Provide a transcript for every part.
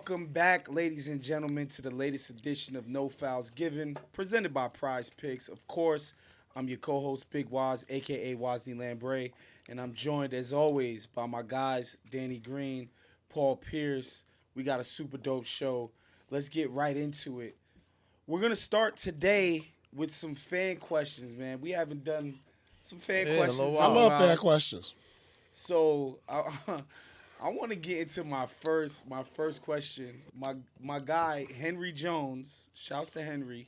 Welcome back, ladies and gentlemen, to the latest edition of No Fouls Given, presented by Prize Picks. Of course, I'm your co-host, Big Waz, a.k.a. Wazni Lambre, and I'm joined, as always, by my guys, Danny Green, Paul Pierce. We got a super dope show. Let's get right into it. We're going to start today with some fan questions, man. We haven't done some fan questions. I love fan questions. So, I want to get into my first question. My guy Henry Jones, shouts to Henry,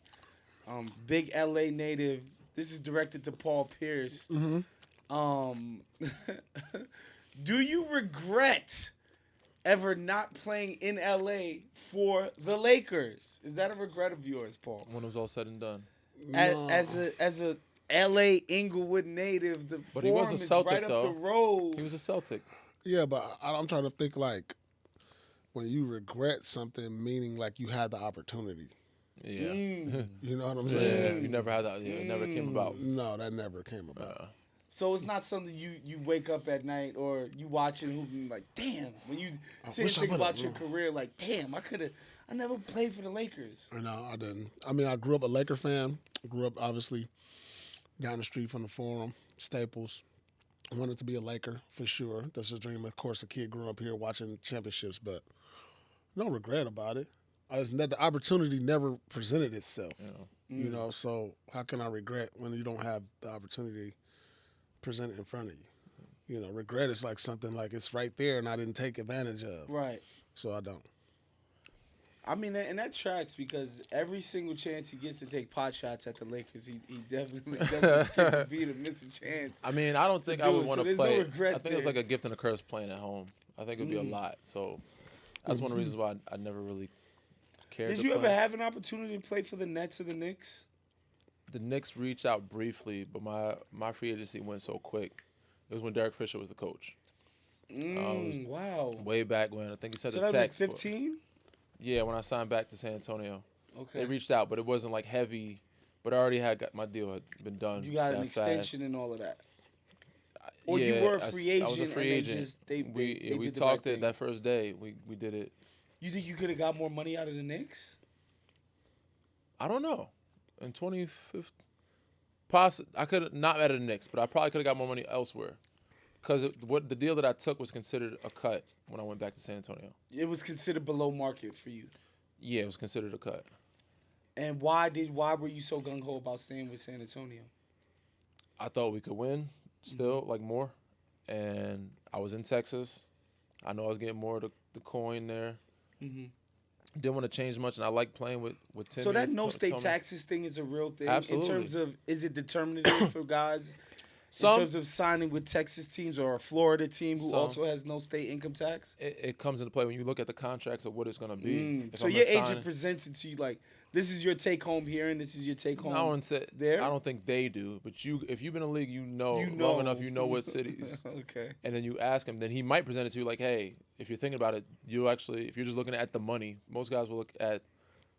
big LA native. This is directed to Paul Pierce. Mm-hmm. Do you regret ever not playing in LA for the Lakers? Is that a regret of yours, Paul? When it was all said and done. As a LA Inglewood native, the But he was Forum a is Celtic, right up though. the road. He was a Celtic. Yeah, but I'm trying to think like when you regret something, meaning like you had the opportunity. Yeah. You know what I'm Yeah, saying? you never had that. Yeah, it never came about. No, that never came about. So it's not something you wake up at night or you watching hooping like, damn, when you sit and wish I think would've, about your career, like, damn, I never played for the Lakers. No, I didn't. I mean, I grew up a Laker fan. Grew up, obviously, down the street from the Forum, Staples. Wanted to be a Laker, for sure. That's a dream. Of course, a kid grew up here watching championships, but no regret about it. The opportunity never presented itself. You know, so how can I regret when you don't have the opportunity presented in front of you? You know, regret is like something like it's right there and I didn't take advantage of. Right. So I don't. I mean, and that tracks because every single chance he gets to take pot shots at the Lakers, he definitely doesn't skip the beat or miss a chance. I mean, I don't think I would want to play. No regret I think it's like a gift and a curse playing at home. I think it would be a lot. So that's one of the reasons why I never really cared. Did you ever have an opportunity to play for the Nets or the Knicks? The Knicks reached out briefly, but my free agency went so quick. It was when Derek Fisher was the coach. Wow. Way back when. I think he sent So a that was text. 15? Yeah, when I signed back to San Antonio. Okay. They reached out, but it wasn't like heavy. But I already my deal had been done. You got an that extension fast. and all of that. Or yeah, you were a free agent. I was a free and agent. They we did the talked right it that first day. We did it. You think you could have got more money out of the Knicks? I don't know. In 2015, I could have not out of the Knicks, but I probably could have got more money elsewhere. Because the deal that I took was considered a cut when I went back to San Antonio. It was considered below market for you. Yeah, it was considered a cut. And why were you so gung ho about staying with San Antonio? I thought we could win still, like more. And I was in Texas. I know I was getting more of the coin there. Didn't want to change much, and I like playing with Timmy. So that no-state taxes thing is a real thing? Absolutely. In terms of, is it determinative for guys? In terms of signing with Texas teams or a Florida team who also has no state income tax? It comes into play when you look at the contracts of what it's going to be. So your agent presents it to you like, this is your take home here and this is your take home there? I don't think they do. But if you've been in the league, you know long enough, you know what cities. Okay. And then you ask him, then he might present it to you like, hey, if you're thinking about it, if you're just looking at the money, most guys will look at,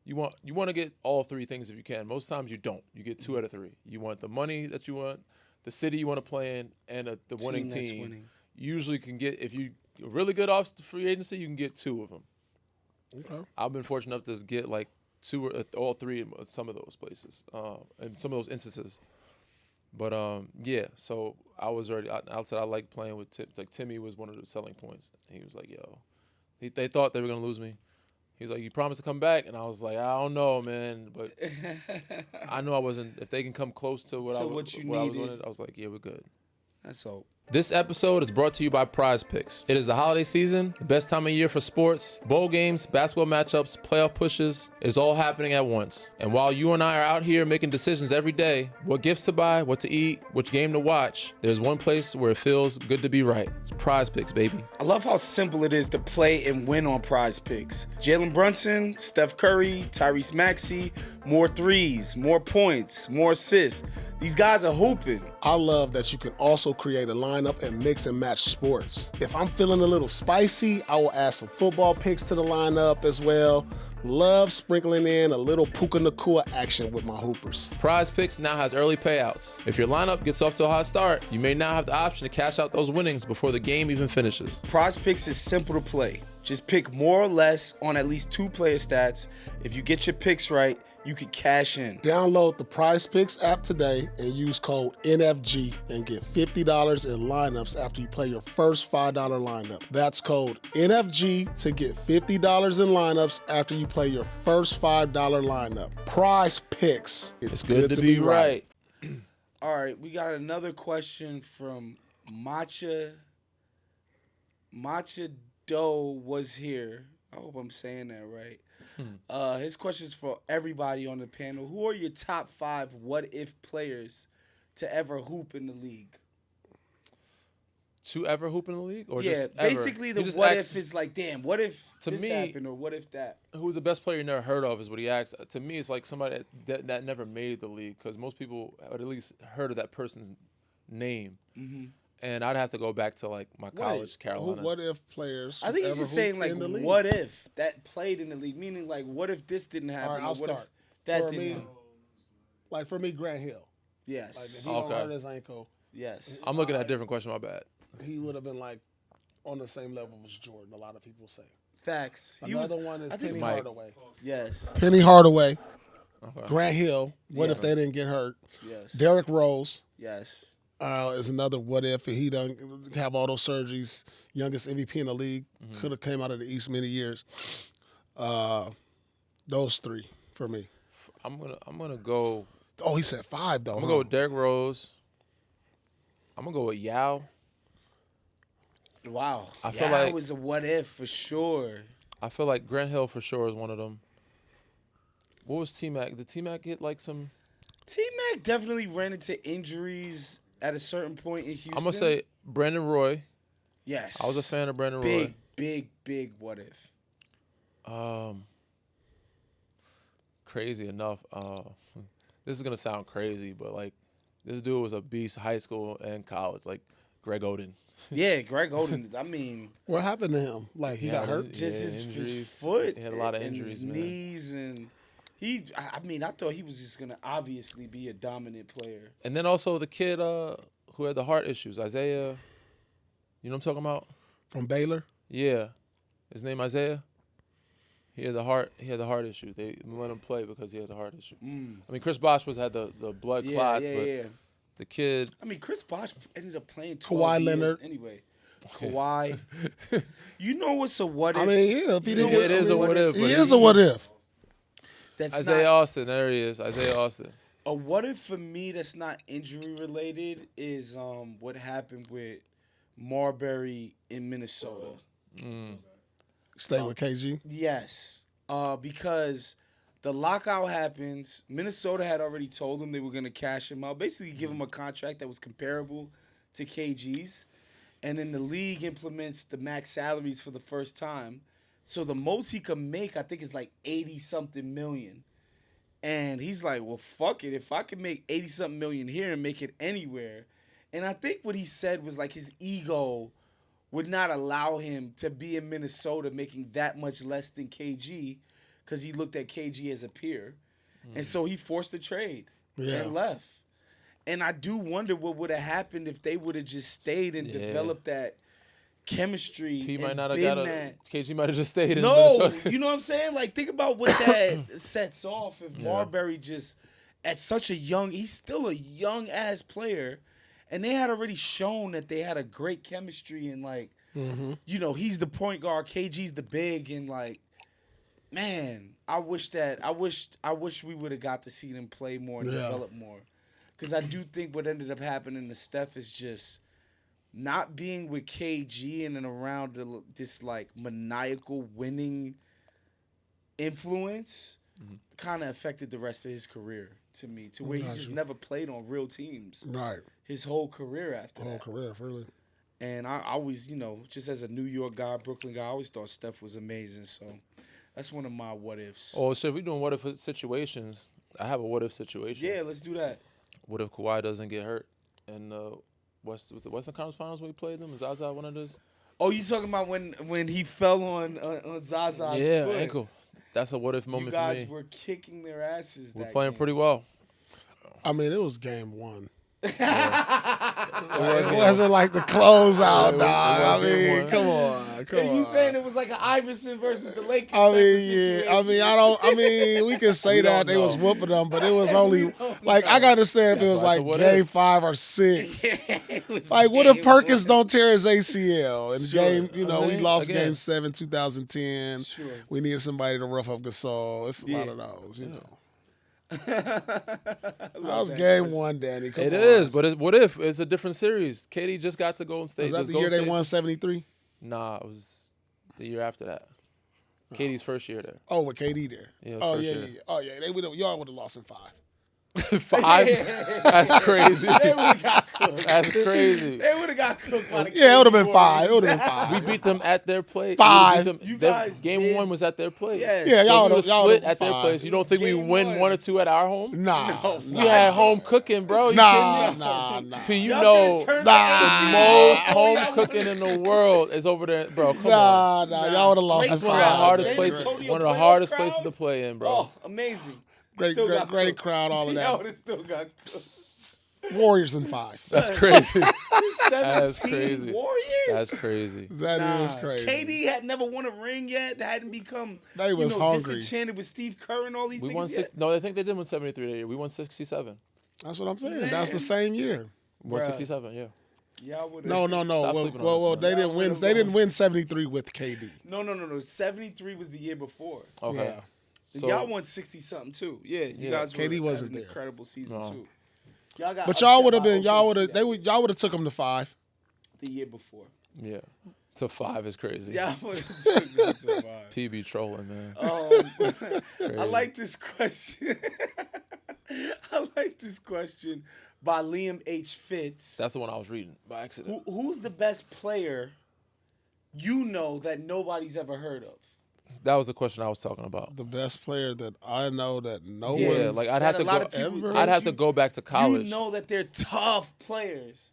you want to get all three things if you can. Most times you don't. You get 2 out of 3. You want the money that you want, the city you want to play in, and the winning team. Winning. You usually can get, if you're really good off the free agency, you can get 2 of them. Okay. I've been fortunate enough to get like 2 or all 3 in some of those places, in some of those instances. But yeah, so I was already outside. I like playing with Timmy was one of the selling points. And he was like, yo, they thought they were gonna lose me. He's like, you promised to come back, and I was like, I don't know, man, but I know I wasn't. If they can come close to what I was doing, I was like, yeah, we're good. That's all. This episode is brought to you by Prize Picks. It is the holiday season, the best time of year for sports, bowl games, basketball matchups, playoff pushes. It is all happening at once. And while you and I are out here making decisions every day, what gifts to buy, what to eat, which game to watch, there's one place where it feels good to be right. It's Prize Picks, baby. I love how simple it is to play and win on Prize Picks. Jalen Brunson, Steph Curry, Tyrese Maxey, more threes, more points, more assists. These guys are hooping. I love that you can also create a lineup and mix and match sports. If I'm feeling a little spicy, I will add some football picks to the lineup as well. Love sprinkling in a little Puka Nakua action with my hoopers. Prize Picks now has early payouts. If your lineup gets off to a hot start, you may now have the option to cash out those winnings before the game even finishes. Prize Picks is simple to play. Just pick more or less on at least 2 player stats. If you get your picks right, you could cash in. Download the Prize Picks app today and use code NFG and get $50 in lineups after you play your first $5 lineup. That's code NFG to get $50 in lineups after you play your first $5 lineup. Prize Picks. It's good to be right. All right, we got another question from Matcha Doe was here. I hope I'm saying that right. His question is for everybody on the panel. Who are your top 5 what-if players to ever hoop in the league? To ever hoop in the league? Or Yeah, just ever? basically the He just what asked, if is like, damn, what if To this me- happened or what if that? who's the best player you never heard of is what he asked. To me, it's like somebody that never made the league, because most people would at least heard of that person's name. Mm-hmm. And I'd have to go back to like my college, Carolina. What if players? I think he's ever just saying, hooped like, in the league? what if that played in the league? Meaning, like, what if this didn't happen? All right, or I'll what start. if that For didn't me, happen? Like for me, Grant Hill. Like Yes. if he Okay. don't hurt his ankle, Yes. I'm looking at a different question. My bad. he would have been like on the same level as Jordan. A lot of people say. Facts. He Another was. one is I think Penny Mike. Hardaway. Yes. Penny Hardaway, Okay. Grant Hill. What Yeah. if they didn't get hurt? Yes. Derrick Rose Yes. is another what if he doesn't have all those surgeries. Youngest MVP in the league. Could have came out of the East many years. Those 3 for me. I'm gonna go. Oh, he said 5 though. I'm gonna go with Derrick Rose. I'm gonna go with Yao. Wow. I feel yeah, like- it was a what if for sure. I feel like Grant Hill for sure is one of them. What was T-Mac? Did T-Mac get like some? T-Mac definitely ran into injuries at a certain point in Houston. I'm gonna say Brandon Roy. yes. I was a fan of Brandon Roy. Big what if. Crazy enough. This is gonna sound crazy, but like this dude was a beast, high school and college. Like Greg Oden. Yeah, Greg Oden. I mean, What happened to him? Like he got hurt? just Yeah, his injuries. foot. He had a lot of and injuries, his man. knees, and he. I mean, I thought he was just gonna obviously be a dominant player. And then also the kid who had the heart issues, Isaiah. You know what I'm talking about? From Baylor? Yeah, his name Isaiah. He had the heart issue. They let him play because he had the heart issue. I mean, Chris Bosh had the blood clots, but yeah. the kid. I mean, Chris Bosh ended up playing 12 Kawhi years Leonard. anyway. Kawhi. You know what's a what if? I mean, yeah, if he You didn't know get what's it is a what if, He but is a what if. That's Isaiah not Austin, there he is. Isaiah Austin. a what if for me. That's not injury related. Is what happened with Marbury in Minnesota. Stay with KG. Yes, because the lockout happens. Minnesota had already told him they were going to cash him out, basically give him a contract that was comparable to KG's. And then the league implements the max salaries for the first time. So the most he could make, I think, is like 80-something million. And he's like, well, fuck it. If I could make 80-something million here and make it anywhere. And I think what he said was like his ego would not allow him to be in Minnesota making that much less than KG because he looked at KG as a peer. And so he forced the trade and left. And I do wonder what would have happened if they would have just stayed and developed that chemistry. He and might not have been got that. KG might have just stayed in No, Minnesota. you know what I'm saying? Like, think about what that sets off if Marbury just, at such a young, he's still a young-ass player, and they had already shown that they had a great chemistry and, like, you know, he's the point guard, KG's the big, and, like, man, I wish we would have got to see them play more and develop more. Because I do think what ended up happening to Steph is just not being with KG and then around this like maniacal winning influence kind of affected the rest of his career to me, to where he just never played on real teams Right. his whole career after Whole that. career, really. And I always, you know, just as a New York guy, Brooklyn guy, I always thought Steph was amazing. So that's one of my what ifs. Oh, so if we're doing what if situations, I have a what if situation. Yeah, let's do that. What if Kawhi doesn't get hurt? And was the Western Conference Finals when we played them? Is Zaza one of those? Oh, you talking about when he fell on Zaza's Yeah, foot? ankle. That's a what if You moment guys for me. were kicking their asses. We're that playing game. pretty well. I mean, it was game 1. It wasn't like the closeout, it dog. I was game mean, one. come on, come And on. you saying it was like an Iverson versus the Lakers? I type of mean, yeah. situation. I mean, we can say We that don't they was know. whooping them, but it was We only don't like I know. can understand if it That's was why I said, like what game if? 5 or 6. It was Like, what if game Perkins one. don't tear his ACL? And Sure. game, we mean, lost again. game 7, 2010. Sure. We needed somebody to rough up Gasol. It's a lot Yeah. of those, you know. That That was game 1, Danny. Come It on. is, but what if it's a different series? KD just got to Golden State. Was that Does the Golden year they State- won 73? Nah, it was the year after that. KD's first year there. Oh, with KD there. Yeah, Oh, first yeah, year. yeah. Oh, yeah. Y'all would have lost in 5. 5? That's crazy. They would have got cooked. That's crazy. They would have got cooked by the Yeah, it would have been KD 5. It would Warriors. have been 5. We beat them at their place. 5. We beat them- You their- guys game did. 1 was at their place. Yes. Yeah, So y'all we would were have split at their 5. place. You don't think we Game win one. 1 or 2 at our home? Nah. No. We had home cooking, bro. You Nah, kidding me? nah. P, you Y'all know coulda turned the the most AC. home Y'all cooking in the world is over there, bro. Come on. Nah, y'all would have lost in That's one of the 5. hardest San places. Antonio One of the playoff hardest crowd? places to play in, bro. Oh, amazing. Great, Still great, got great cooked. crowd, all of Y'all that. would have still got cooked. Warriors in 5. That's crazy. 17 crazy. Warriors. That's crazy. That is crazy. KD had never won a ring yet. Hadn't become They was hungry. disenchanted with Steve Kerr and all these We niggas won yet. six. No, I think they did win 73 that year. We won 67. That's what I'm saying. That's the same year. We won Bruh. 67. Yeah. Y'all would No. Stop Well, sleeping on well, us, they man. didn't Y'all win. would've They didn't win lost. 73 with KD. No. 73 was the year before. Okay. Yeah. So, Y'all won 60 something too. Yeah, you Yeah. guys KD were wasn't had an there. incredible season No. too. Y'all got But y'all upset would have by been. Y'all would OKC have. Y'all would have took them to 5. the year before. yeah. To 5 is crazy. Y'all would have took them to 5. PB trolling, man. I like this question. I like this question by Liam H. Fitz. That's the one I was reading by accident. Who's the best player you know that nobody's ever heard of? That was the question I was talking about. The best player that I know that no Yeah, one's like I'd that have to a lot go. of people- ever- I'd have you- to go back to college. You know that they're tough players,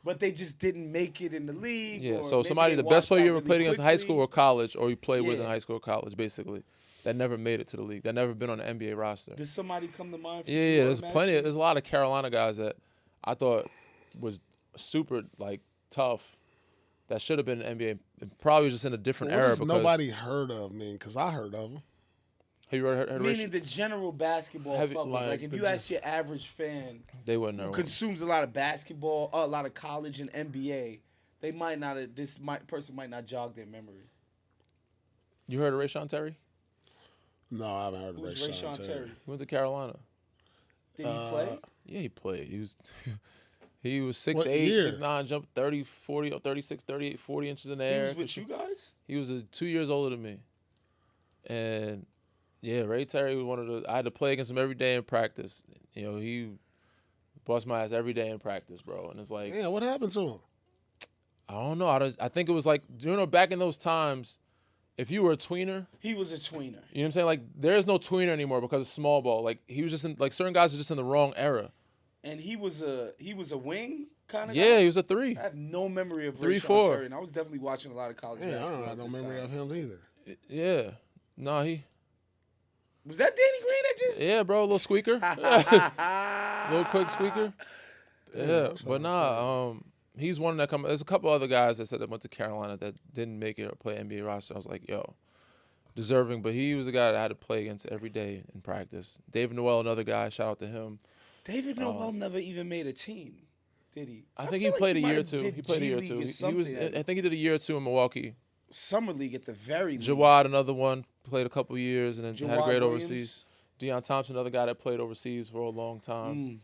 but they just didn't make it in the league. Yeah, or so maybe somebody, they the best washed player you out ever really played against in high school or quickly. college, or you played with in Yeah. high school or college, basically, that never made it to the league, that never been on the NBA roster. Does somebody come to mind? For Yeah, you yeah. There's plenty. automatically? There's a lot of Carolina guys that I thought was super like tough. That should have been NBA. Probably just in a different What era. has Because nobody heard of me? Because I heard of them. have you heard Meaning the general basketball Have you- public. like Like if the you gen- ask your average fan They wouldn't know. who consumes a lot of basketball, a lot of college and NBA, they might not. Person might not jog their memory. You heard of Rayshon Terry? No, I haven't heard of Who's Rayshon Rayshon Terry. Terry? He went to Carolina. Did he play? Yeah, he played. He was 6'8", What year? 6'9", jumped 30, 40, or 36, 38, 40 inches in the He air. was with you guys. He was 2 years older than me. And yeah, Ray Terry was one of the. I had to play against him every day in practice. You know, he bust my ass every day in practice, bro. And it's like, Yeah, what happened to him? I don't know. I think it was like, back in those times, if you were a tweener, He was a tweener. you know what I'm saying? Like, there is no tweener anymore because it's small ball. Like, he was just in, like, certain guys are just in the wrong era. And he was a wing kind of Yeah, guy. he was a 3. I have no memory of 3, Rayshon 4. Terry, and I was definitely watching a lot of college Yeah, I basketball. don't at have no this memory time. of him either. Yeah. No, he. Was that Danny Green that just? Yeah, bro, a little squeaker. Little quick squeaker. Yeah, that's but nah, he's one that come. There's a couple other guys that said that went to Carolina that didn't make it or play NBA roster. I was like, yo, deserving, but he was a guy that I had to play against every day in practice. David Noel, another guy, shout out to him. David Noel never even made a team, did he? I think feel he like played a might year or have two. did He played a G year or League two. or He was. something. I think he did a year or two in Milwaukee. Summer League at the very least. Jawad, another one, played a couple years and then had a Jawad great Williams. overseas. Deion Thompson, another guy that played overseas for a long time.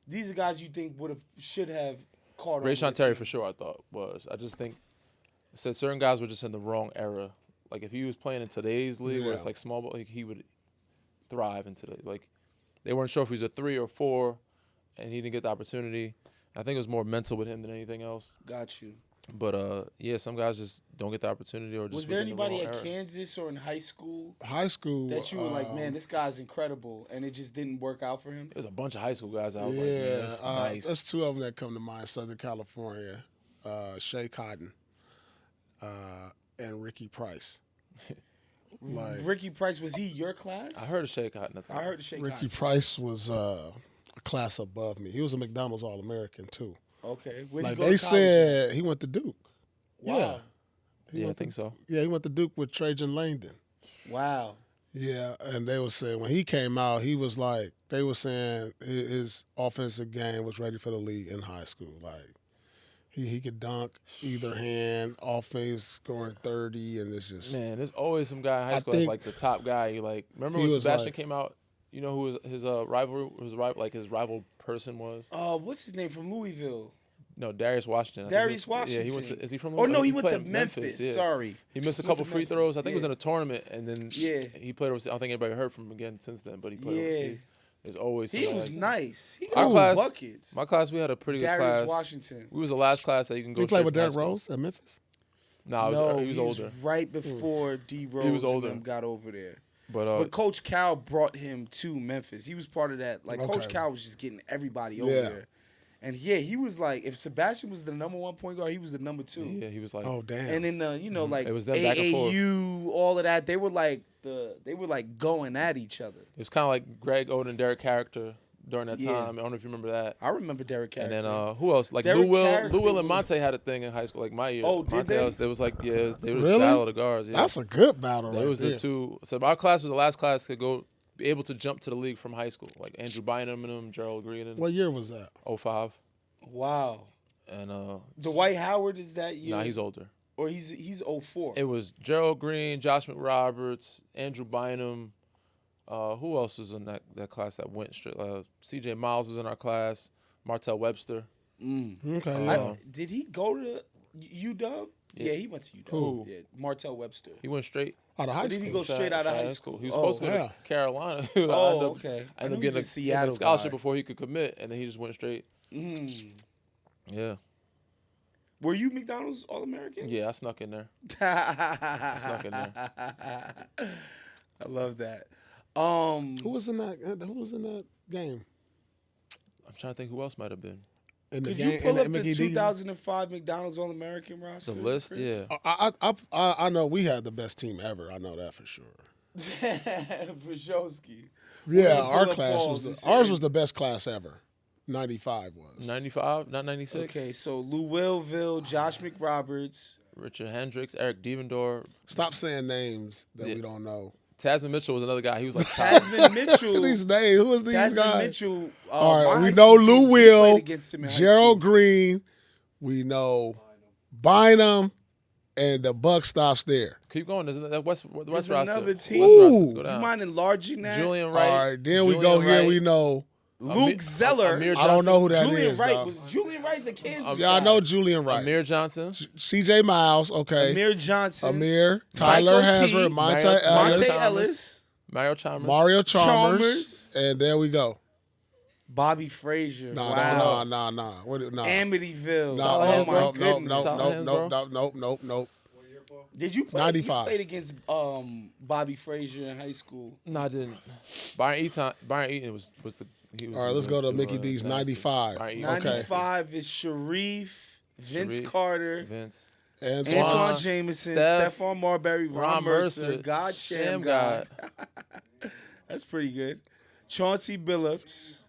These are guys you think should have caught on. Rayshon with Terry team. for sure. I thought was. I just think I said certain guys were just in the wrong era. Like if he was playing in today's league where it's Yeah. like small ball, like he would thrive in today. Like they weren't sure if he was a 3 or 4, and he didn't get the opportunity. I think it was more mental with him than anything else. Got you. But yeah, some guys just don't get the opportunity or just Was there in the anybody wrong at era. Kansas or in high school High school. that you were like, man, this guy's incredible, and it just didn't work out for him? There's a bunch of high school guys out. Yeah, Like, man, that's nice. there's 2 of them that come to mind. Southern California, Shea Cotton, and Ricky Price. Like Ricky Price, was he your class? I heard of Shea Cotton. I heard the Shea Ricky Cotton. Price was a a class above me. He was a McDonald's All-American too. Okay. Where'd Like he go to they college said, he went to Duke. at? Wow. Yeah. He Yeah, I went think to, so. Yeah, he went to Duke with Trajan Langdon. Wow. Yeah, and they were saying when he came out, he was like, they were saying his offensive game was ready for the league in high school. Like, he could dunk either hand, offense scoring 30, and it's just. Man, there's always some guy in high I school that's think like the top guy. You like remember he when was Sebastian like- came out? You know who his rival his rival person was? What's his name from Louisville? No, Darius Washington. I think Darius he went, Yeah, he went Washington. to. Is he from? Oh no, he Louisville? went to played in Memphis. Yeah. Sorry. He missed a He went couple to free Memphis, throws. I think it was yeah. in a tournament, and then Yeah. he played overseas. I don't think anybody heard from him again since then. But he played Yeah. overseas. There's always He some was guy. nice. He Our got class- buckets. My class, we had a pretty good Darius class. Washington. We was the last class that you can go. He played straight with from high Derrick school. Rose at Memphis. No, No, he was older. right before D Rose was older. and them got over there. But Coach Cal brought him to Memphis. He was part of that. Like Coach Okay. Cal was just getting everybody over Yeah. there. And yeah, he was like, if Sebastian was the number 1 point guard, he was the number 2. yeah, he was like, Oh damn! And then like It was them back and forth. AAU, all of that, they were like going at each other. it was kind of like Greg Oden and Derek Character during that Yeah. time. I don't know if you remember that. I remember Derek Carter. And then who else? Like Derek Lou Will Character and Monte had a thing in high school, like my year. Oh, did Monte they? They was like, yeah, they were Really? battle of the guards. Yeah. That's a good battle. There right was there. the two. So our class was the last class to be able to jump to the league from high school. Like Andrew Bynum and them, Gerald Green and What year was that? 05. wow. And Dwight Howard is that year? nah, he's older. Or he's 04. It was Gerald Green, Josh McRoberts, Andrew Bynum. Who else was in that class that went straight? C.J. Miles was in our class. Martell Webster. Okay. Uh, Did he go to UW? Yeah, he went to UW. Who? Yeah, Martell Webster. He went straight. Out of high Or did he school. go straight out of high school? He was Oh, supposed to go yeah. to Carolina. Oh, okay. I I ended knew up he's a getting Seattle a scholarship guy. before he could commit, and then he just went straight. Mm. Yeah. Were you McDonald's All-American? Yeah, I snuck in there. Snuck in there. I love that. Who was in that game? I'm trying to think who else might have been. In the Could game, you pull in up the Mickey D's? 2005 McDonald's All-American roster? The list, Chris? yeah. I know we had the best team ever. I know that for sure. Vrshowski. Yeah, gonna pull our up class Paul's and was see. ours was the best class ever. 95 was. 95, not 96. Okay, so Lou Willville, Josh McRoberts. Richard Hendricks, Eric Devendorf. Stop saying names that Yeah. we don't know. Tasman Mitchell was another guy. He was like top. Tasman Mitchell. These names. Who is these Tasman guys? Mitchell. All my right, we high know school team, Lou we Will, played against him in high Gerald school. Green. We know Bynum, and the buck stops there. Keep going. There's that West There's roster. another West team. roster. Ooh. Go You down. mind enlarging that? Julian Wright. All right, then we Julian go here. Wright, We know. Luke Zeller. Amir I don't know who that Julian is. Wright dog. was Julian Wright's a Kansas. Yeah, I guy. know Julian Wright. Amir Johnson. C.J. Miles. Okay. Amir Johnson. Amir, Psycho Tyler T, Hasbro, Monte Mario- Ellis, Monte Thomas. Ellis. Mario Chalmers. Mario Chalmers, Chalmers. and there we go. Bobby Frazier. No, wow. no. What? No. Amityville. No, Tyler oh Hansbrough. my no, goodness. Tyler Hansbrough. nope. Did you play? 95. You played against Bobby Frazier in high school. No, I didn't. Byron Eaton was the. He was All right, let's go to was, Mickey D's nasty. 95. Byron Eaton. Okay. 95 is Sharif, Vince Sharif, Carter, Vince. Antoine. Antoine Jameson, Steph, Stephon Marbury, Ron Mercer, God Sham God. That's pretty good. Chauncey Billups,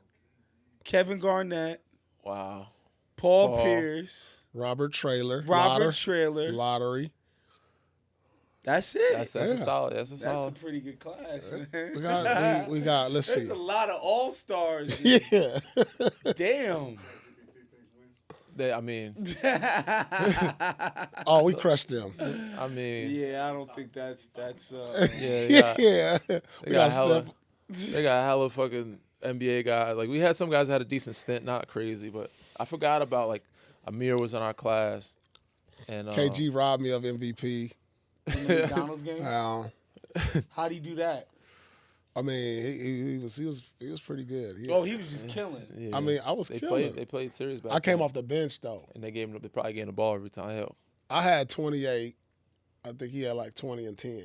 Kevin Garnett, Wow. Paul Pierce, Robert Trailer. Robert Trailer. Lottery. That's it. That's That's a solid. That's a a solid. pretty good class, man. We got. Let's There's see. a lot of all-stars. Yeah. Damn. I mean, Oh, we crushed them. I mean, Yeah, I don't think that's yeah. Yeah. We got hella, Steph. they got hella fucking NBA guys. Like we had some guys that had a decent stint, not crazy, but I forgot about like Amir was in our class, and KG robbed me of MVP. in the McDonald's game. How do you do that? I mean, he was pretty good. Oh, he was just killing. Yeah. I mean, I was killing. They played series back. I came then, off the bench though. and they probably gave him the ball every time. Hell, I had 28. I think he had like 20 and 10.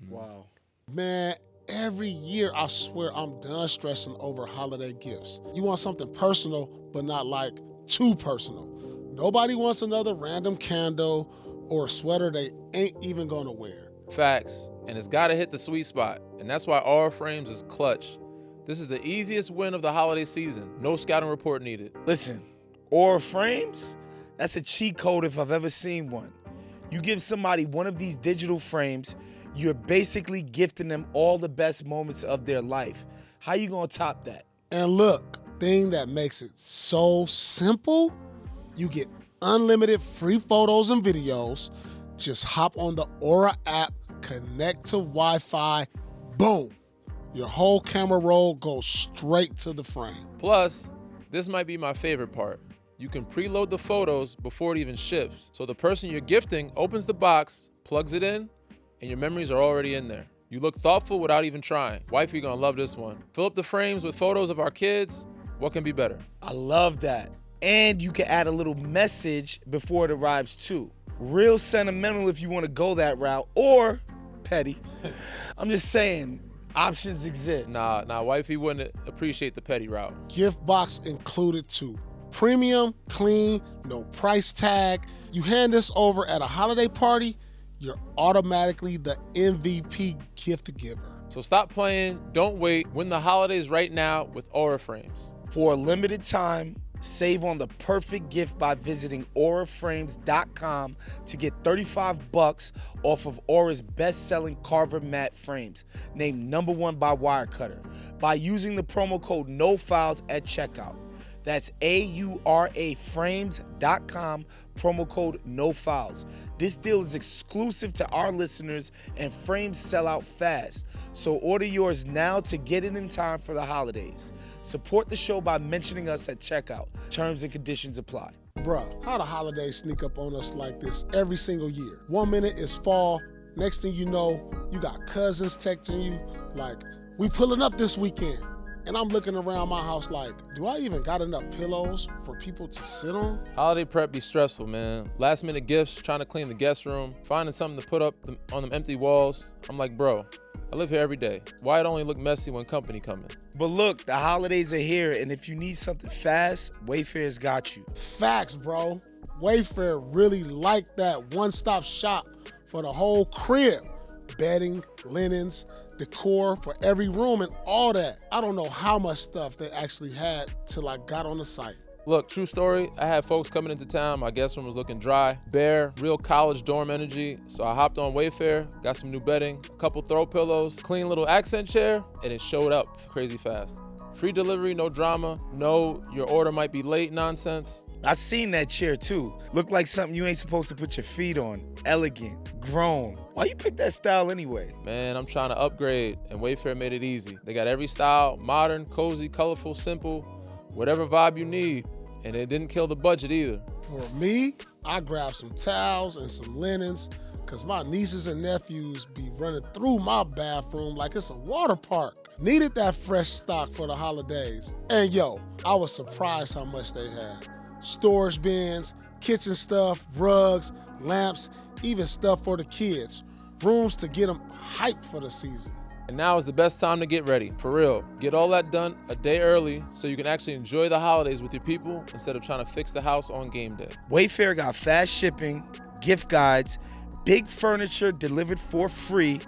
Wow. Man, every year I swear I'm done stressing over holiday gifts. You want something personal, but not like too personal. Nobody wants another random candle or a sweater they ain't even gonna wear. facts, and it's got to hit the sweet spot, and that's why all frames is clutch. This is the easiest win of the holiday season. No scouting report needed. Listen, Aura frames, that's a cheat code if I've ever seen one. You give somebody one of these digital frames, you're basically gifting them all the best moments of their life. How you gonna top that? And look, thing that makes it so simple, you get unlimited free photos and videos. Just hop on the Aura app, connect to Wi-Fi, boom. Your whole camera roll goes straight to the frame. Plus, this might be my favorite part. You can preload the photos before it even ships. So the person you're gifting opens the box, plugs it in, and your memories are already in there. You look thoughtful without even trying. Wifey gonna love this one. Fill up the frames with photos of our kids. What can be better? I love that. And you can add a little message before it arrives too. Real sentimental if you want to go that route, or petty. I'm just saying, options exist. Nah, wifey wouldn't appreciate the petty route. Gift box included too. Premium, clean, no price tag. You hand this over at a holiday party, you're automatically the MVP gift giver. So stop playing, don't wait. Win the holidays right now with Aura frames. For a limited time, save on the perfect gift by visiting auraframes.com to get $35 off of Aura's best-selling Carver matte frames, named #1 by Wirecutter, by using the promo code NOFILES at checkout. That's auraframes.com, promo code NOFILES. This deal is exclusive to our listeners, and frames sell out fast. So order yours now to get it in time for the holidays. Support the show by mentioning us at checkout. Terms and conditions apply. Bruh, how the holidays sneak up on us like this every single year? 1 minute is fall, next thing you know, you got cousins texting you like, we pulling up this weekend. And I'm looking around my house like, do I even got enough pillows for people to sit on? Holiday prep be stressful, man. Last minute gifts, trying to clean the guest room, finding something to put up on them empty walls. I'm like, bro, I live here every day. Why it only look messy when company coming? But look, the holidays are here, and if you need something fast, Wayfair's got you. Facts, bro. Wayfair really like that one-stop shop for the whole crib. Bedding, linens, decor for every room and all that. I don't know how much stuff they actually had till I got on the site. Look, true story, I had folks coming into town, my guest room was looking dry, bare, real college dorm energy, so I hopped on Wayfair, got some new bedding, a couple throw pillows, clean little accent chair, and it showed up crazy fast. Free delivery, no drama, no your order might be late nonsense. I seen that chair too. Looked like something you ain't supposed to put your feet on. Elegant, grown. Why you pick that style anyway? Man, I'm trying to upgrade, and Wayfair made it easy. They got every style, modern, cozy, colorful, simple, whatever vibe you need, and it didn't kill the budget either. For me, I grabbed some towels and some linens because my nieces and nephews be running through my bathroom like it's a water park. Needed that fresh stock for the holidays. And yo, I was surprised how much they had. Storage bins, kitchen stuff, rugs, lamps, even stuff for the kids. Rooms to get them hyped for the season. And now is the best time to get ready, for real. Get all that done a day early so you can actually enjoy the holidays with your people instead of trying to fix the house on game day. Wayfair got fast shipping, gift guides, big furniture delivered for free.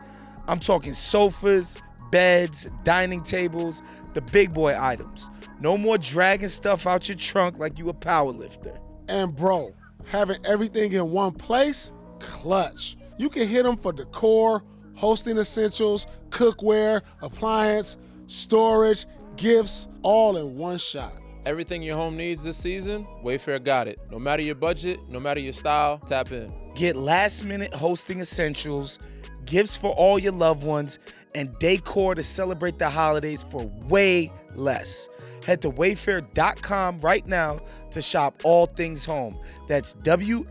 I'm talking sofas, beds, dining tables, the big boy items. No more dragging stuff out your trunk like you a power lifter. And bro, having everything in one place, clutch. You can hit them for decor, hosting essentials, cookware, appliance, storage, gifts, all in one shot. Everything your home needs this season, Wayfair got it. No matter your budget, no matter your style, tap in. Get last-minute hosting essentials, gifts for all your loved ones, and decor to celebrate the holidays for way less. Head to wayfair.com right now to shop all things home. That's WAYFAIR.com.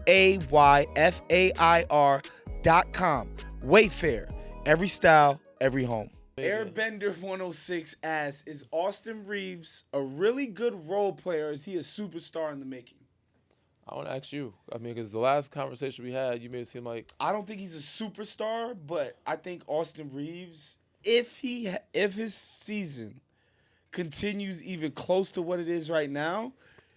Wayfair, every style, every home. Airbender 106 asks, is Austin Reaves a really good role player, or is he a superstar in the making? I want to ask you. I mean, because the last conversation we had, you made it seem like I don't think he's a superstar, but I think Austin Reaves, if his season continues even close to what it is right now,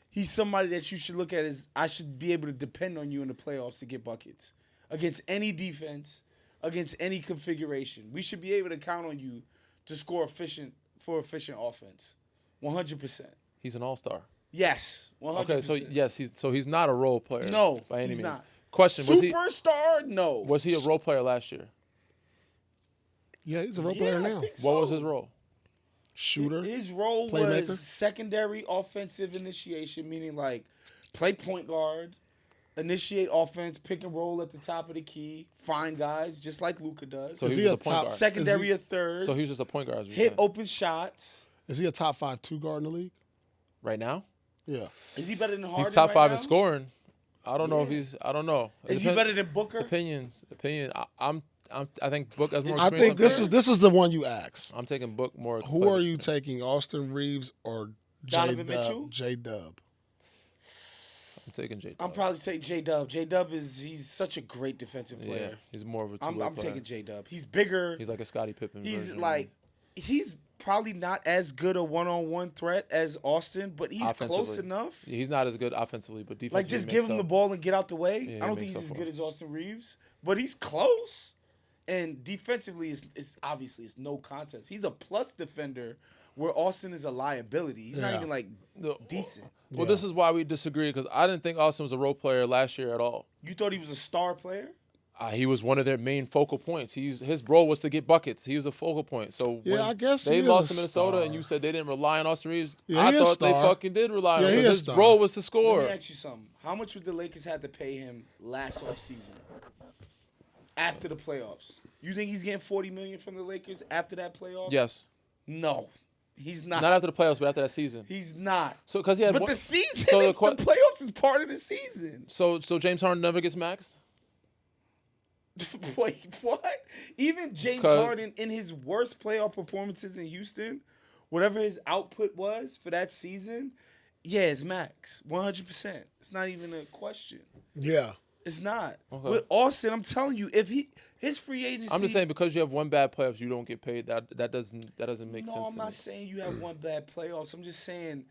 he's somebody that you should look at as, I should be able to depend on you in the playoffs to get buckets against any defense, against any configuration. We should be able to count on you to score efficient for efficient offense. 100%. He's an all-star. Yes, 100%. Okay, so yes, he's not a role player. No, by any he's means. not. Question: Superstar? No. Was he a role player last year? Yeah, he's a role player I now. think What was so. his role? Shooter. His role Playmaker? was secondary offensive initiation, meaning like play point guard, initiate offense, pick and roll at the top of the key, find guys just like Luka does. So Is he he was a a point top- guard. Secondary is or third, So he was just a point guard. As you're hit saying. open shots. Is he a top 5 2 guard in the league? right now. Yeah. Is he better than Harden? He's top right 5 now? in scoring. I don't know if Yeah. he's. I don't know. It Is he depends- better than Booker? Opinion. I think Book has more I experience. think up this there. is the one you ask. I'm taking Book more. Who are you taking, Austin Reeves or Donovan Mitchell? J-Dub? I'm taking J. I'm probably taking J-Dub. J-Dub he's such a great defensive Yeah, player. he's more of a I'm two-way player. taking J-Dub. He's bigger. He's like a Scottie Pippen. He's version. like, he's probably not as good a one-on-one threat as Austin, but he's close Offensively. enough. Yeah, he's not as good offensively, but defensively. Like, just he give makes him the up. ball and get out the way. Yeah, I don't he think he's makes as up good for as Austin Reeves, but he's close. And defensively, it's obviously it's no contest. He's a plus defender where Austin is a liability. He's not Yeah. even like The- decent. Well, Yeah. this is why we disagree because I didn't think Austin was a role player last year at all. You thought he was a star player? He was one of their main focal points. His role was to get buckets. He was a focal point. So Yeah, when I guess they he is lost a to Minnesota, and star. you said they didn't rely on Austin Reeves. Yeah, I he is a thought they star. fucking did rely Yeah, on he him. is His star. role was to Let score. me ask you something. How much would the Lakers have to pay him last offseason after the playoffs? You think he's getting $40 million from the Lakers after that playoffs? Yes, No, he's not. not after the playoffs, but after that season. He's not. So because he had But one, the season, so the is, the playoffs is part of the season. so James Harden never gets maxed. Wait, what? Even James 'Cause- Harden in his worst playoff performances in Houston, whatever his output was for that season, yeah, it's max. 100%. It's not even a question. Yeah. It's not. Okay. With Austin, I'm telling you, if his free agency. I'm just saying because you have one bad playoffs, you don't get paid. That doesn't make No, sense. I'm to not me. saying you have one bad playoffs. I'm just saying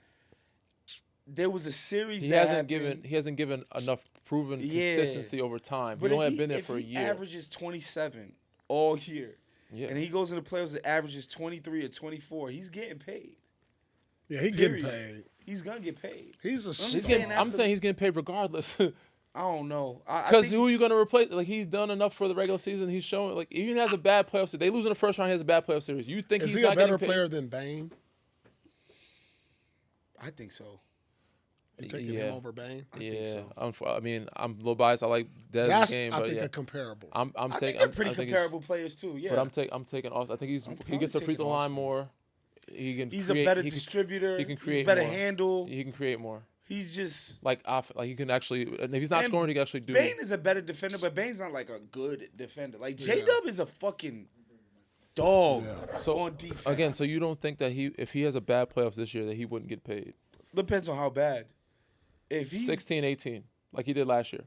there was a series He that hasn't happened. given enough proven Yeah. consistency over time. But He only if had been there if for a he year. averages 27 all year, Yeah. and he goes into playoffs that averages 23 or 24, he's getting paid. Yeah, he getting Period. paid. He's gonna get paid. He's a He's He's saying getting, that I'm the- saying he's getting paid regardless. I don't know. I Because think who are you going to replace? Like he's done enough for the regular season. He's showing like even has a bad playoff series. They lose in the first round. He has a bad playoff series. You think Is he's he a not better getting paid? player than Bane? I think so. You taking Yeah. him over Bane? I think so. I mean, I'm a little biased. I like Dez's That's game, I but think yeah, a comparable. I'm I taking. think they're pretty I think he's- comparable players too. Yeah, But I'm taking off. I think he probably gets the free throw taking line Austin. more. He can. he's create, a better he can- distributor. he can He's create better more. handle. He can create more. He's just. Like he can actually. And if he's not And scoring, he can actually do. Bane is a better defender, but Bane's not like a good defender. Like Yeah. J-Dub is a fucking dog Yeah. So on defense. again, so you don't think that if he has a bad playoffs this year, that he wouldn't get paid? Depends on how bad. If he's 16, 18, like he did last year.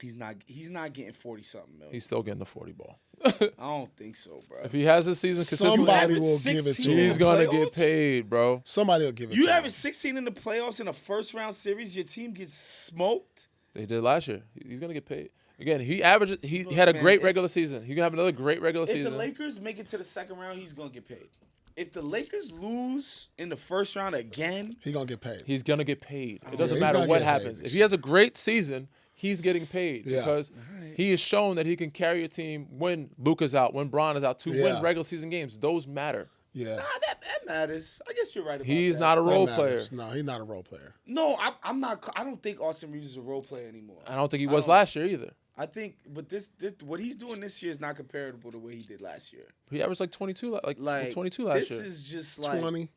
he's not getting 40 something million. He's still getting the 40 ball. I don't think so, bro. If he has his season consistently, Somebody average will give it to 16 him. in he's the gonna playoffs? get paid, bro. Somebody will give it You to him. average 16 in the playoffs in a first round series, your team gets smoked. They did last year. He's gonna get paid. Again, he averaged. He Look, had a man, great it's- regular season. He can have another great regular If season. the Lakers make it to the second round, he's gonna get paid. If the Lakers lose in the first round again, He gonna get paid. He's gonna get paid. It doesn't he's matter gonna what get paid happens. this If he has a great season, he's getting paid Yeah. because he has shown that he can carry a team when Luka's out, when Bron is out, to Yeah. win regular season games. Those matter. Yeah. that matters. I guess you're right about He's that. not a That role player. matters. No, he's not a role player. No, I'm not. I don't think Austin Reeves is a role player anymore. I don't think he was don't- last year either. I think, but this what he's doing this year is not comparable to what he did last year. He averaged like 22, Like 22 last this year. is just like 20,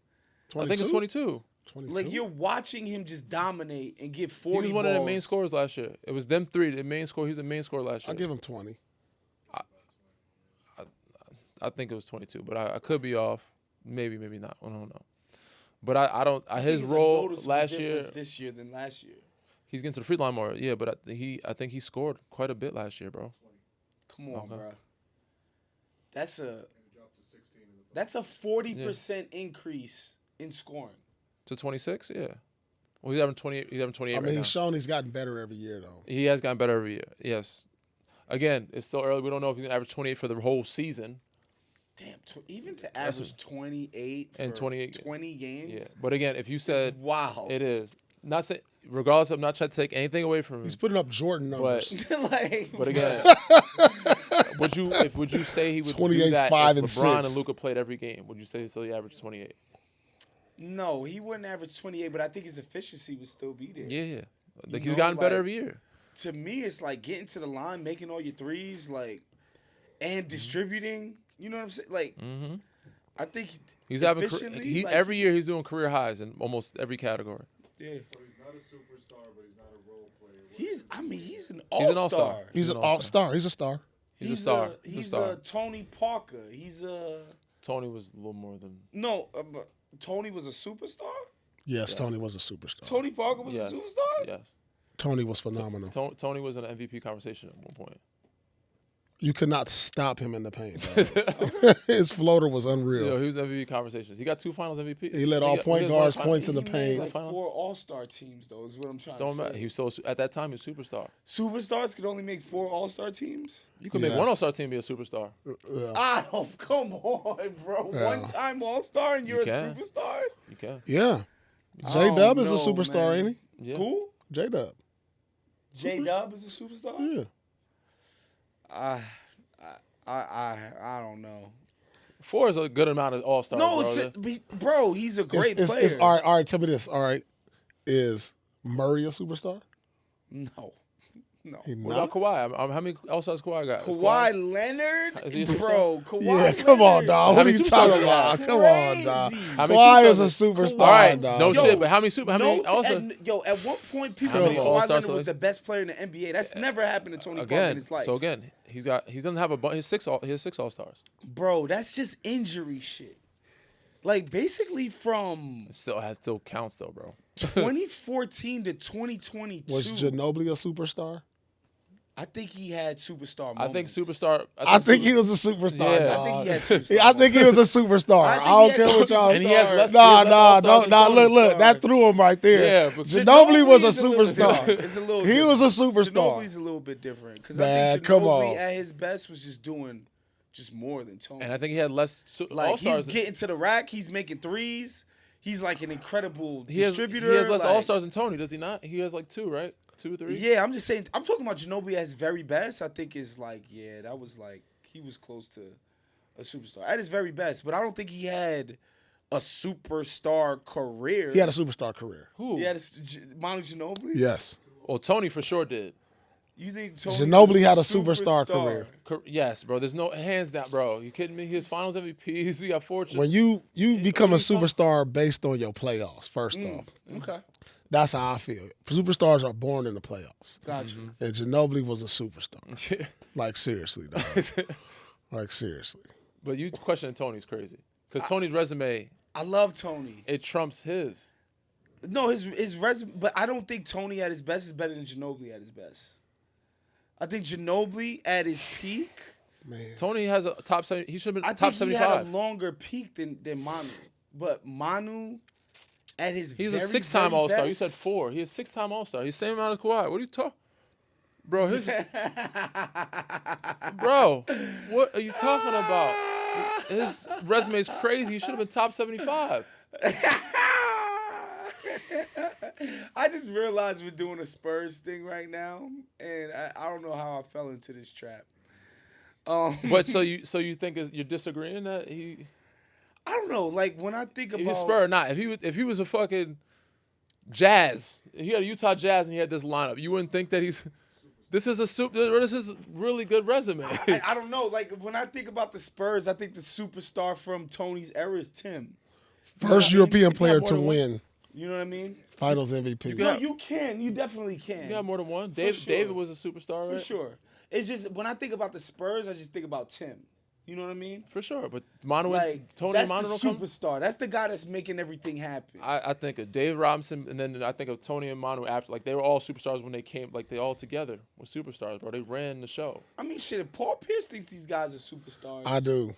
22? I think it's 22. 22? like you're watching him just dominate and get He 40 was one of the balls. main scorers last year. It was them three. The main score. He was the main scorer last year. I'll give him 20. I think it was 22, but I could be off. Maybe not. I don't know. But I don't. I think His it's a role noticeable last year, difference this year than last year. he's getting to the free line more. Yeah, but I think he scored quite a bit last year, bro. Come on, Okay. bro. That's a 40% increase in scoring. To 26, yeah. Well, he's having 28. He's having 28 I mean, right now. he's shown he's gotten better every year, though. He has gotten better every year. Yes. Again, it's still early. We don't know if he's gonna average 28 for the whole season. Damn, even to average 28 for and 28 20 games. Yeah, but again, if you said Wow. it is not say, regardless, I'm not trying to take anything away from him. He's putting up Jordan numbers. But again, would you say he would do 28, that 5, if and LeBron 6. and Luka played every game? Would you say so he averaged 28? No, he wouldn't average 28, but I think his efficiency would still be there. Yeah. Like You he's know, gotten better like, every year. To me, it's like getting to the line, making all your threes, like, and distributing. You know what I'm saying? Like, I think He's having efficiently, like, every year he's doing career highs in almost every category. Yeah. So he's not a superstar, but he's not a role player. He's an He's an all-star. all-star. He's an all-star. He's a star. He's a star. He's a Tony Parker. Tony was a little more than But Tony was a superstar? Yes, Tony was a superstar. Tony Parker was yes. a superstar? Yes. Tony was phenomenal. Tony was in an MVP conversation at one point. You could not stop him in the paint. Dog. His floater was unreal. Yo, he was in MVP conversations. He got 2 Finals MVP. He led all point guards points in the He paint. made like 4 all-star teams, though, is what I'm trying to Don't say. matter. He was so at that time he was a superstar. Superstars could only make 4 all-star teams? You could make Yes. one All-Star team be a superstar. Come on, bro. Yeah. One-time all-star and you're a can. superstar? You can. Yeah. I J-Dub don't is a know, superstar, man. ain't Yeah. Who? he? J-Dub. J-Dub is a superstar? Yeah. I don't know. 4 is a good amount of All-Stars. No, bro. he's a great player. It's all right, tell me this. All right. Is Murray a superstar? No. He What not? about Kawhi? How many All-Stars Kawhi got? Is Kawhi Leonard? Is he a superstar? Bro, Kawhi Yeah, Leonard. come on, dog. How What are many you superstars talking he got? about? Come on, dog. Crazy. How many Kawhi is superstars? a superstar, All right, dog. no Yo, shit. But how many All-Stars? At one point, people How thought many Kawhi All-Stars Leonard was selected? the best player in the NBA. That's never happened to Tony Parker in Again, his life. so again, he doesn't have his 6 All-Stars. Bro, that's just injury shit. Like, basically from It still counts though, bro. 2014 to 2022, Was Ginobili a superstar? I think he had superstar moments. I think superstar. I think he was a superstar, Yeah. dog. I think he had superstar Yeah, I think he was a superstar. I I, think don't he had care what y'all. superstar. And he has less- Nah, he has less All-Stars than Tony. look, that threw him right there. Yeah, but Ginobili was a is little superstar. different. It's a little He was a different. superstar. Ginobili's a little bit different because I Man, think come Ginobili on. at his best was just doing just more than Tony. And I think he had less Like, All-Stars. he's getting to the rack. He's making threes. He's like an incredible He has distributor. less like- All-Stars than Tony, does he not? He has like 2, right? 2 or 3? Yeah, I'm just saying. I'm talking about Ginobili at his very best. I think is like, yeah, that was like he was close to a superstar at his very best. But I don't think he had a superstar career. He had a superstar career. Who? He had Manu Ginobili. Yes. Well, Tony for sure did. You think Tony Ginobili had a superstar career. Yes, bro. There's no hands down, bro. You kidding me? He has Finals MVPs. He got 4. When you become a when you come- superstar based on your playoffs, first off. Okay, That's how I feel. Superstars are born in the playoffs. gotcha. And Ginobili was a superstar. Like, seriously, dog. Like, seriously. But you questioning Tony's crazy because Tony's resume I love Tony. it trumps his. No, his resume, but I don't think Tony at his best is better than Ginobili at his best. I think Ginobili at his peak. Man. Tony has a top 7. He should have I been top think he had a 75. longer peak than Manu, but Manu at his He's very, a 6-time very All-Star. best, You said 4. He's a 6-time All-Star. He's the same amount as Kawhi. What are you talking? Bro, bro, what are you talking about? His resume is crazy. He should have been top 75. I just realized we're doing a Spurs thing right now, and I don't know how I fell into this trap. But so you think you're disagreeing that he I don't know. Like when I think if he's about Spur or not? If he was a fucking Jazz, if he had a Utah Jazz and he had this lineup, you wouldn't think that he's. This is a really good resume. I don't know. Like when I think about the Spurs, I think the superstar from Tony's era is Tim. First I mean, European got player more to than one. win You know what I mean? Finals MVP. No, you can. You definitely can. You got more than one. sure. David was a superstar, For right? sure. It's just when I think about the Spurs, I just think about Tim. You know what I mean? For sure. But Manu Like and Tony that's and Manu the don't come. superstar. That's the guy that's making everything happen. I think of Dave Robinson, and then I think of Tony and Manu after. Like they were all superstars when they came. Like they all together were superstars, bro. They ran the show. I mean, shit. If Paul Pierce thinks these guys are superstars, I do.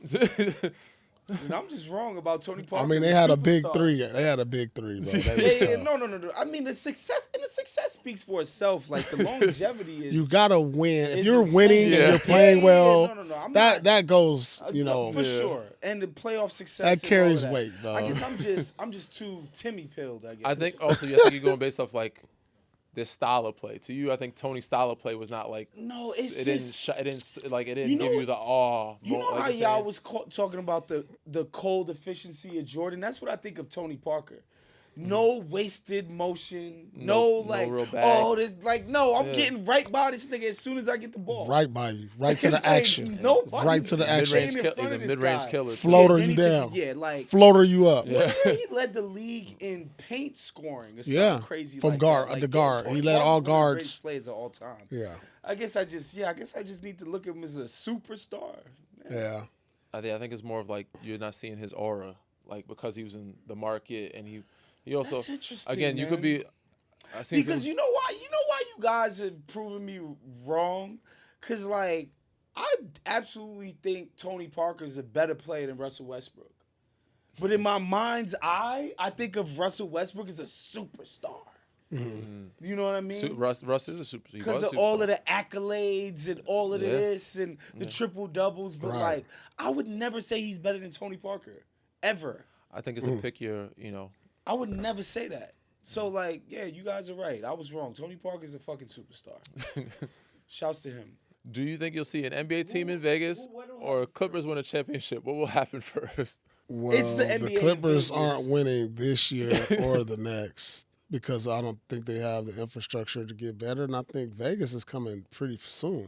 And I'm just wrong about Tony Parker. I mean, they the had a big superstar. three. They had a big three, bro. That Yeah, was yeah, tough. no. I mean, the success speaks for itself. Like the longevity is. You gotta win. If It's you're insane. winning Yeah. and you're playing Yeah, well, no. I'm that not, goes. no, for Yeah. sure. And the playoff success That and carries all of weight, dog. I guess I'm just too Timmy pilled. I guess. I think also I think you're going based off like their style of play. To you, I think Tony's style of play was not like No, it's it just didn't You know give you what- the awe. you know like how you're y'all saying. was talking about the cold efficiency of Jordan. That's what I think of Tony Parker. No wasted motion. No, No like real bag. this like no. I'm Yeah. getting right by this nigga as soon as I get the ball. right by you, right to the Like, action, nobody's right to the action. staying Mid-range in kill, front he's a of this mid-range guy. killer. too. Floater then you he could- down. Yeah, like Floater you up. Yeah. he led the league in paint scoring or something Yeah, crazy from like guard- that. Like, the guard. Tony He led Parker's all one of the guards. greatest players of all time. Yeah, I guess I just need to look at him as a superstar. yeah. I think it's more of like you're not seeing his aura, like because he was in the market and he also That's interesting, again you could man. be. I seen Because some- you know why? You know why you guys have proven me wrong? Because, like, I absolutely think Tony Parker is a better player than Russell Westbrook. But in my mind's eye, I think of Russell Westbrook as a superstar. You know what I mean? Russ is a super. Because of all of the accolades and all of Yeah. this and the triple doubles. But, Right. like, I would never say he's better than Tony Parker. Ever. I think it's a pick your, I would never say that. So, like, yeah, you guys are right. I was wrong. Tony Parker's a fucking superstar. Shouts to him. Do you think you'll see an NBA team in Vegas or Clippers win a championship? What will happen first? Well, It's the NBA Clippers Vegas. aren't winning this year or the next because I don't think they have the infrastructure to get better, and I think Vegas is coming pretty soon.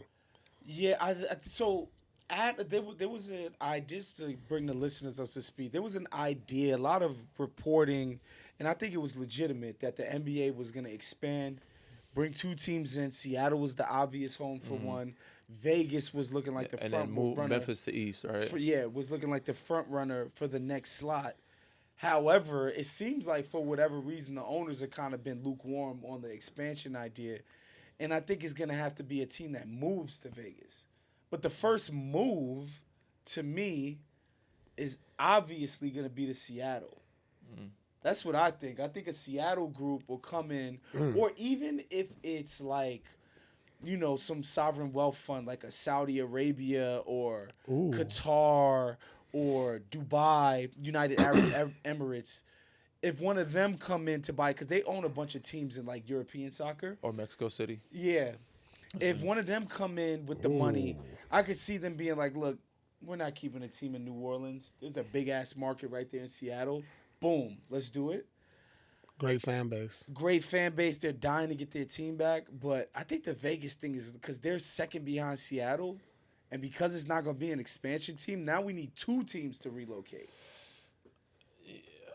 Yeah, there was an idea, just to bring the listeners up to speed. There was an idea, a lot of reporting, and I think it was legitimate that the NBA was going to expand, bring two teams in. Seattle was the obvious home for one. Vegas was looking like the And front then move runner. Memphis to East, right? Was looking like the front runner for the next slot. However, it seems like for whatever reason, the owners have kind of been lukewarm on the expansion idea. And I think it's going to have to be a team that moves to Vegas. But the first move, to me, is obviously going to be to Seattle. That's what I think. I think a Seattle group will come in, or even if it's like, some sovereign wealth fund like a Saudi Arabia or Qatar or Dubai, United Arab Emirates, if one of them come in to buy, because they own a bunch of teams in like European soccer. Or Mexico City. Yeah. If one of them come in with the money, I could see them being like, look, we're not keeping a team in New Orleans. There's a big-ass market right there in Seattle. Boom, let's do it. Great fan base. Great fan base. They're dying to get their team back. But I think the Vegas thing is because they're second behind Seattle, and because it's not going to be an expansion team, now we need two teams to relocate.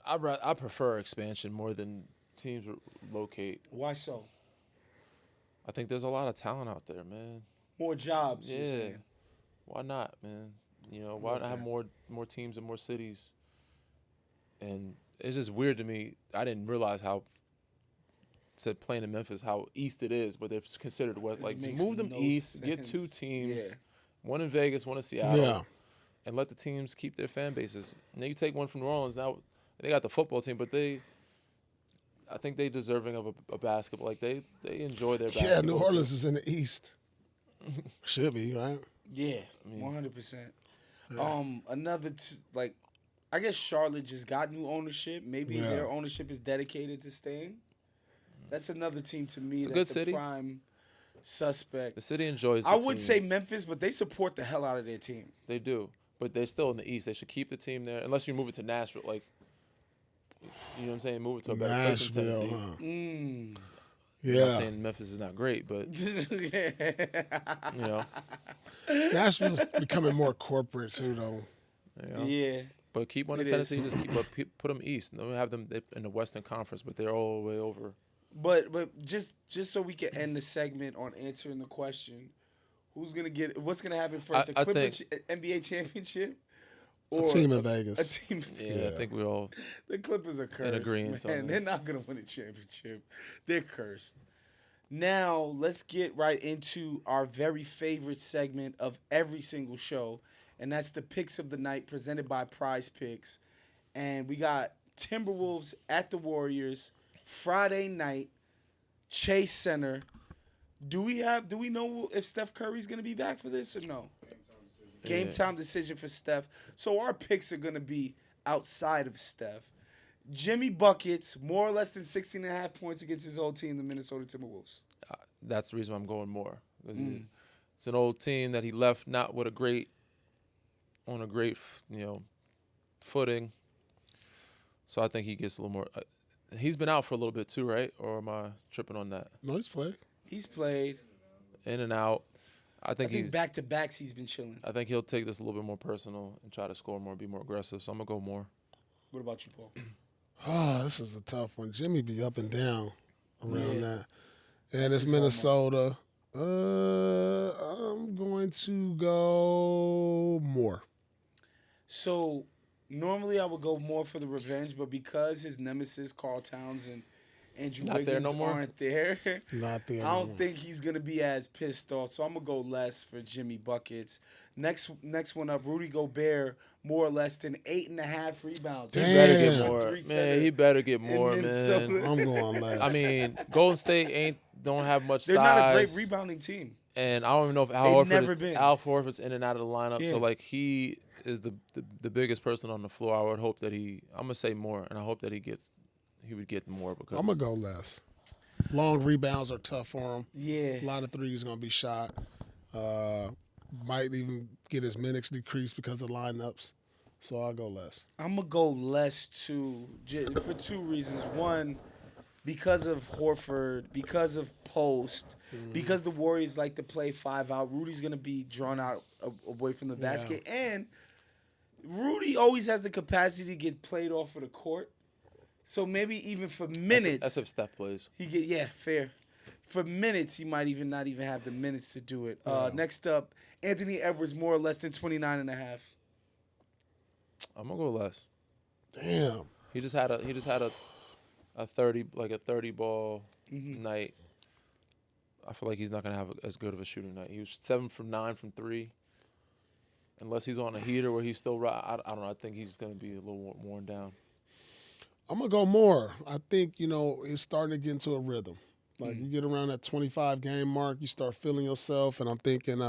I prefer expansion more than teams locate. Why so? I think there's a lot of talent out there, man. More jobs, you're Yeah. saying. Why not, man? Why not have more teams in more cities? And it's just weird to me. I didn't realize how playing in Memphis, how east it is, but they're considered west. It Like, just makes move them no east, get two sense. teams, Yeah. one in Vegas, one in Seattle, Yeah. and let the teams keep their fan bases. And then you take one from New Orleans. Now they got the football team, but I think they deserving of a basketball. Like they enjoy their basketball. Yeah, New team. Orleans is in the East. Should be, right? Yeah, 100%. I guess Charlotte just got new ownership. Maybe Yeah. their ownership is dedicated to staying. That's another team to me It's a that's good the city. prime suspect. The city enjoys the I would team. say Memphis, but they support the hell out of their team. They do, but they're still in the East. They should keep the team there, unless you move it to Nashville. Like, you know what I'm saying? Move it to a better place in Nashville, Tennessee. huh? Mm. I'm not Yeah. saying Memphis is not great, but you know, Nashville's becoming more corporate too, though. Yeah. But keep one in It Tennessee. is. Just put them East. Don't have them in the Western Conference, but they're all the way over. But just so we can end the segment on answering the question, what's gonna happen first? I A Clipper think- NBA championship? A team in a Vegas. team. Yeah, I think we all. The Clippers are cursed, agreement on man. They're this. not gonna win a championship. They're cursed. Now let's get right into our very favorite segment of every single show, and that's the picks of the night presented by Prize Picks. And we got Timberwolves at the Warriors Friday night, Chase Center. Do we know if Steph Curry's going to be back for this or no? Game time decision for Steph. So our picks are going to be outside of Steph. Jimmy buckets, more or less than 16.5 points against his old team, the Minnesota Timberwolves. That's the reason I'm going more. It's an old team that he left not with a great footing. So I think he gets a little more. He's been out for a little bit too, right? Or am I tripping on that? No, he's played. He's played. In and out. I think back-to-backs he's been chilling. I think he'll take this a little bit more personal and try to score more, be more aggressive. So I'm going to go more. What about you, Paul? Oh, this is a tough one. Jimmy be up and down around that. And it's Minnesota. I'm going to go more. So normally I would go more for the revenge, but because his nemesis, Karl Towns and Andrew Wiggins aren't there, Not there. I don't think he's going to be as pissed off. So I'm going to go less for Jimmy buckets. Next one up, Rudy Gobert, more or less than 8.5 rebounds. Damn. He better get more. Man, he better get more, man. I'm going less. I mean, Golden State don't have much They're size. not a great rebounding team. And I don't even know if Al Horford's in and out of the lineup. Yeah. So, like, he is the biggest person on the floor. I would hope that I'm going to say more, and I hope that he would get more. Because I'm going to go less. Long rebounds are tough for him. Yeah. A lot of threes going to be shot. Might even get his minutes decreased because of lineups. So I'll go less. I'm going to go less, too, for two reasons. One, because of Horford, because of Post, because the Warriors like to play 5 out, Rudy's going to be drawn out away from the basket. And Rudy always has the capacity to get played off of the court. So maybe even for minutes. That's if Steph plays. Fair. For minutes, he might even not even have the minutes to do it. Next up, Anthony Edwards, more or less than 29.5. I'm going to go less. Damn. He just had a 30 ball night. I feel like he's not gonna have as good of a shooting night. He was 7 from 9 from 3. Unless he's on a heater where he's still I don't know. I think he's gonna be a little worn down. I'm going to go more. I think, it's starting to get into a rhythm. Like, you get around that 25-game mark, you start feeling yourself, and I'm thinking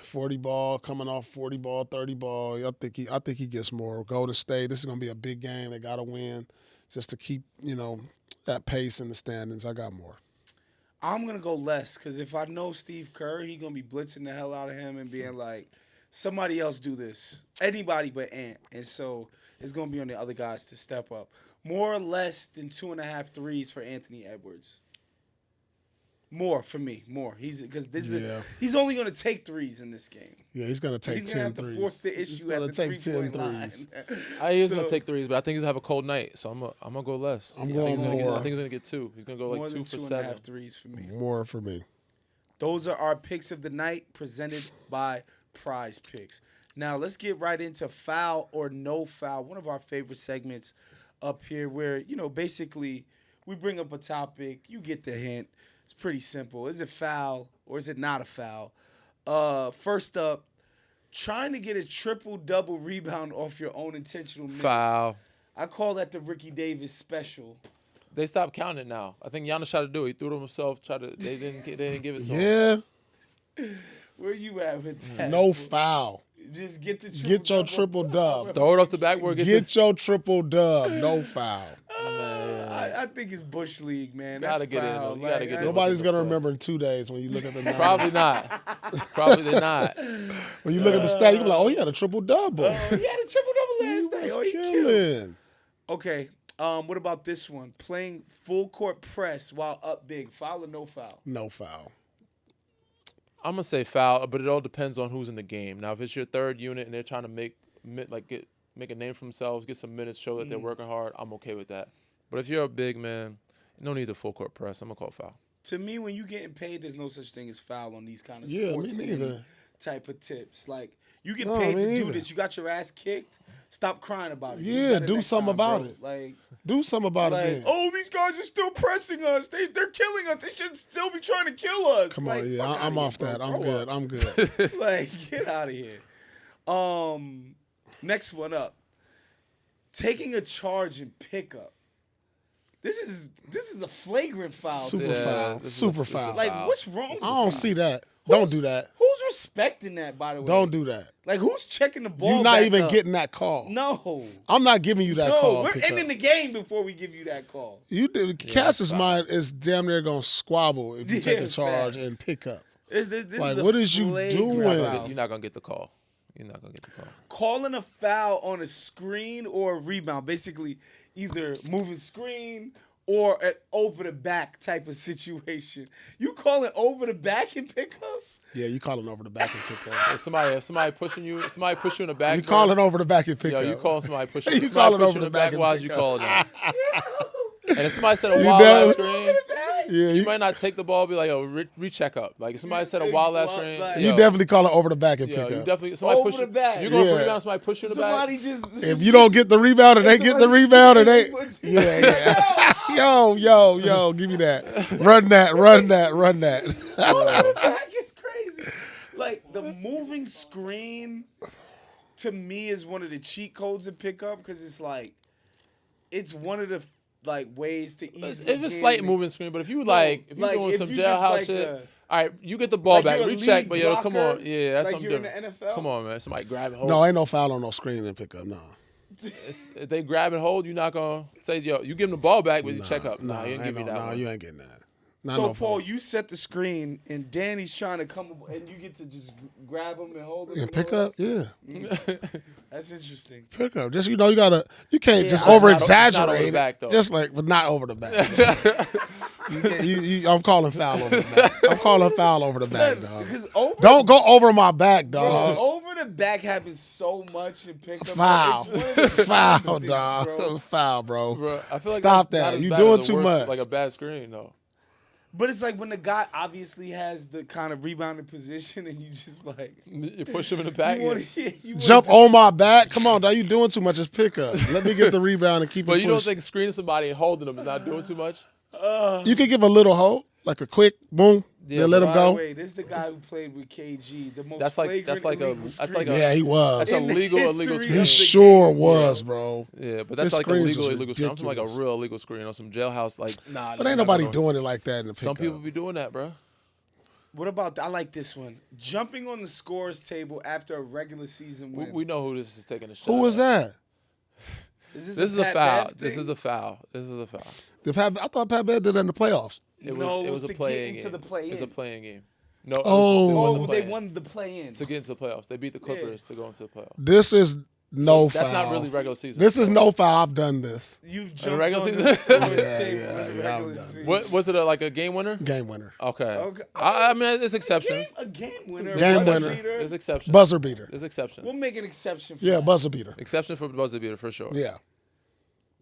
40 ball, coming off 40 ball, 30 ball. I think he gets more. Golden State, this is going to be a big game. They got to win just to keep, that pace in the standings. I got more. I'm going to go less because if I know Steve Kerr, he's going to be blitzing the hell out of him and being like, somebody else do this. Anybody but Ant. And so it's going to be on the other guys to step up. More or less than 2.5 threes for Anthony Edwards. More for me. More. He's only going to take threes in this game. Yeah, he's going to take 10 threes. He's going to have to force the issue at the take 10 line. threes. He's going to take threes, but I think he's going to have a cold night. So I'm going to go less. I'm going more. I think he's going to get 2. He's going to go more 2 for 7. 2.5 threes for me. More for me. Those are our picks of the night presented by Prize Picks. Now, let's get right into foul or no foul, one of our favorite segments up here where, basically we bring up a topic, you get the hint. It's pretty simple. Is it foul or is it not a foul? First up, trying to get a triple-double rebound off your own intentional miss. Foul. I call that the Ricky Davis special. They stopped counting it now. I think Giannis tried to do it. He threw it himself. They didn't give it to him. Yeah. Where you at with that? No foul. Just get the your triple dub. Throw it off the backboard. Get your triple dub. No foul. I think it's Bush League, man. Gotta That's get in, foul. though. You gotta get in. Nobody's going to remember in 2 days when you look at the numbers. Probably not. Probably not. When you look at the stat, you're like, oh, he had a triple-double. He had a triple-double last night. He He killed. killing. Okay, what about this one? Playing full court press while up big. Foul or no foul? No foul. I'm gonna say foul, but it all depends on who's in the game. Now, if it's your third unit and they're trying to make a name for themselves, get some minutes, show that they're working hard, I'm okay with that. But if you're a big man, no need to full court press. I'm gonna call foul. To me, when you getting paid, there's no such thing as foul on these kind of Yeah, sports me neither. type of tips. Like, you get paid to do this. You got your ass kicked. Stop crying about it. Yeah, do something about it. Like, do something about it then. Oh, these guys are still pressing us. They're killing us. They should still be trying to kill us. Come like, on, yeah, I'm off that. I'm good. Like, get out of here. Next one up. Taking a charge in pickup. This is a flagrant foul. Super foul. this is Super a- this is a foul. Like, foul. what's wrong with I don't you? see that. Don't do that. Who's respecting that, by the way? Don't do that. Like, who's checking the ball You're not back even up? getting that call. No. I'm not giving you that No, call. we're pickup. ending the game before we give you that call. Cass's mind is damn near gonna squabble if you take a charge facts. and pick up. This Like, is a what is you flagrant doing? foul. You're not gonna get the call. You're not gonna get the call. Calling a foul on a screen or a rebound, basically either moving screen or an over the back type of situation. You call it over the back and pick up? Yeah, you calling over the back and pick If up. somebody pushing you, somebody push you in the back. You calling over the back and pick Yo, up. you calling somebody pushing. You somebody calling push over you in the back and why pick you up. call it that? And if somebody said a You wild know- ass screen, Yeah, you might not take the ball. Be like, yo, recheck up. Like if somebody said a wild ass screen, Like- you yo, definitely calling over the back and yo, pick you up. definitely somebody Over push the you. back. You going for Yeah. rebound? Somebody push you in the Somebody back. just If you don't get the rebound and they get the rebound and they, yeah. Yo, give me that. Run that. Over the back is crazy. Like the moving screen to me is one of the cheat codes in pickup because it's like it's one of the like ways to easily. If it's slight moving screen, but if you like, if you're like, doing if some you just jailhouse like shit, a- all right, you get the ball like back, you're a recheck, lead but yo, come blocker, on, yeah, that's like something you're in different. the NFL. Come on, man, somebody grab and hold. No, ain't no foul on no screen and pick up. No. If they grab and hold, you're not gonna say, yo, you give them the ball back, but you check up. Nah, You ain't give me that one. you ain't getting that. Not So no Paul, foul. you set the screen and Danny's trying to come and you get to just grab him and hold him And pick all up, yeah. that? That's interesting. Pick up. Just you can't just I'm not over over exaggerate the back, it. though. Just like, but not over the back. I'm calling foul over the back. I'm calling foul over the back, dog. Because over Don't go over my back, bro, dog. over the back happens so much in pickup. Foul, It's one of the foul, instincts, dog. bro. Foul, bro. Bro, I feel like Stop that's not that. as You bad doing as the too worst, much. Like a bad screen, though. But it's like when the guy obviously has the kind of rebounding position and you just like You push him in the back. you wanna, yeah. you wanna Jump just- on my back. Come on, dog. You doing too much. Just pick up. Let me get the rebound and keep But it you don't pushing. think screening somebody and holding them is not doing too much? You could give a little hold, like a quick boom, Yeah, then let but him By the go. way, this is the guy who played with KG, the most That's like flagrant a illegal Yeah, he was. That's in the illegal history screen. of He the sure game. was, bro. Yeah, but that's His like a screens illegal was screen. I'm talking like a ridiculous. real illegal screen on some jailhouse. Like, nah, But ain't nobody doing it like that in the pickup. Some people be doing that, bro. What about I like this one? Jumping on the scores table after a regular season win. We know who this is taking a shot. Who was at. that? This This is a Pat foul. Bev This thing? is a foul. This is a foul. I thought Pat Bev did that in the playoffs. No, it was a to get playing into game. the play-in. It's a playing game. No. it Oh. was Oh, the they play-in. won the play-in. to get into the playoffs. They beat the Clippers to go into the playoffs. This is no foul. That's not really regular season. This is no foul. I've done this. You've jumped regular on the season? scores Yeah, table yeah, in yeah, regular I'm done. season. What was it? Like a game winner? Game winner. Okay. Okay. I mean, there's exceptions. A game winner. Game buzzer winner. beater. There's exceptions. Buzzer beater. There's exceptions. We'll make an exception for Yeah, that. buzzer beater. Exception for buzzer beater for sure. Yeah.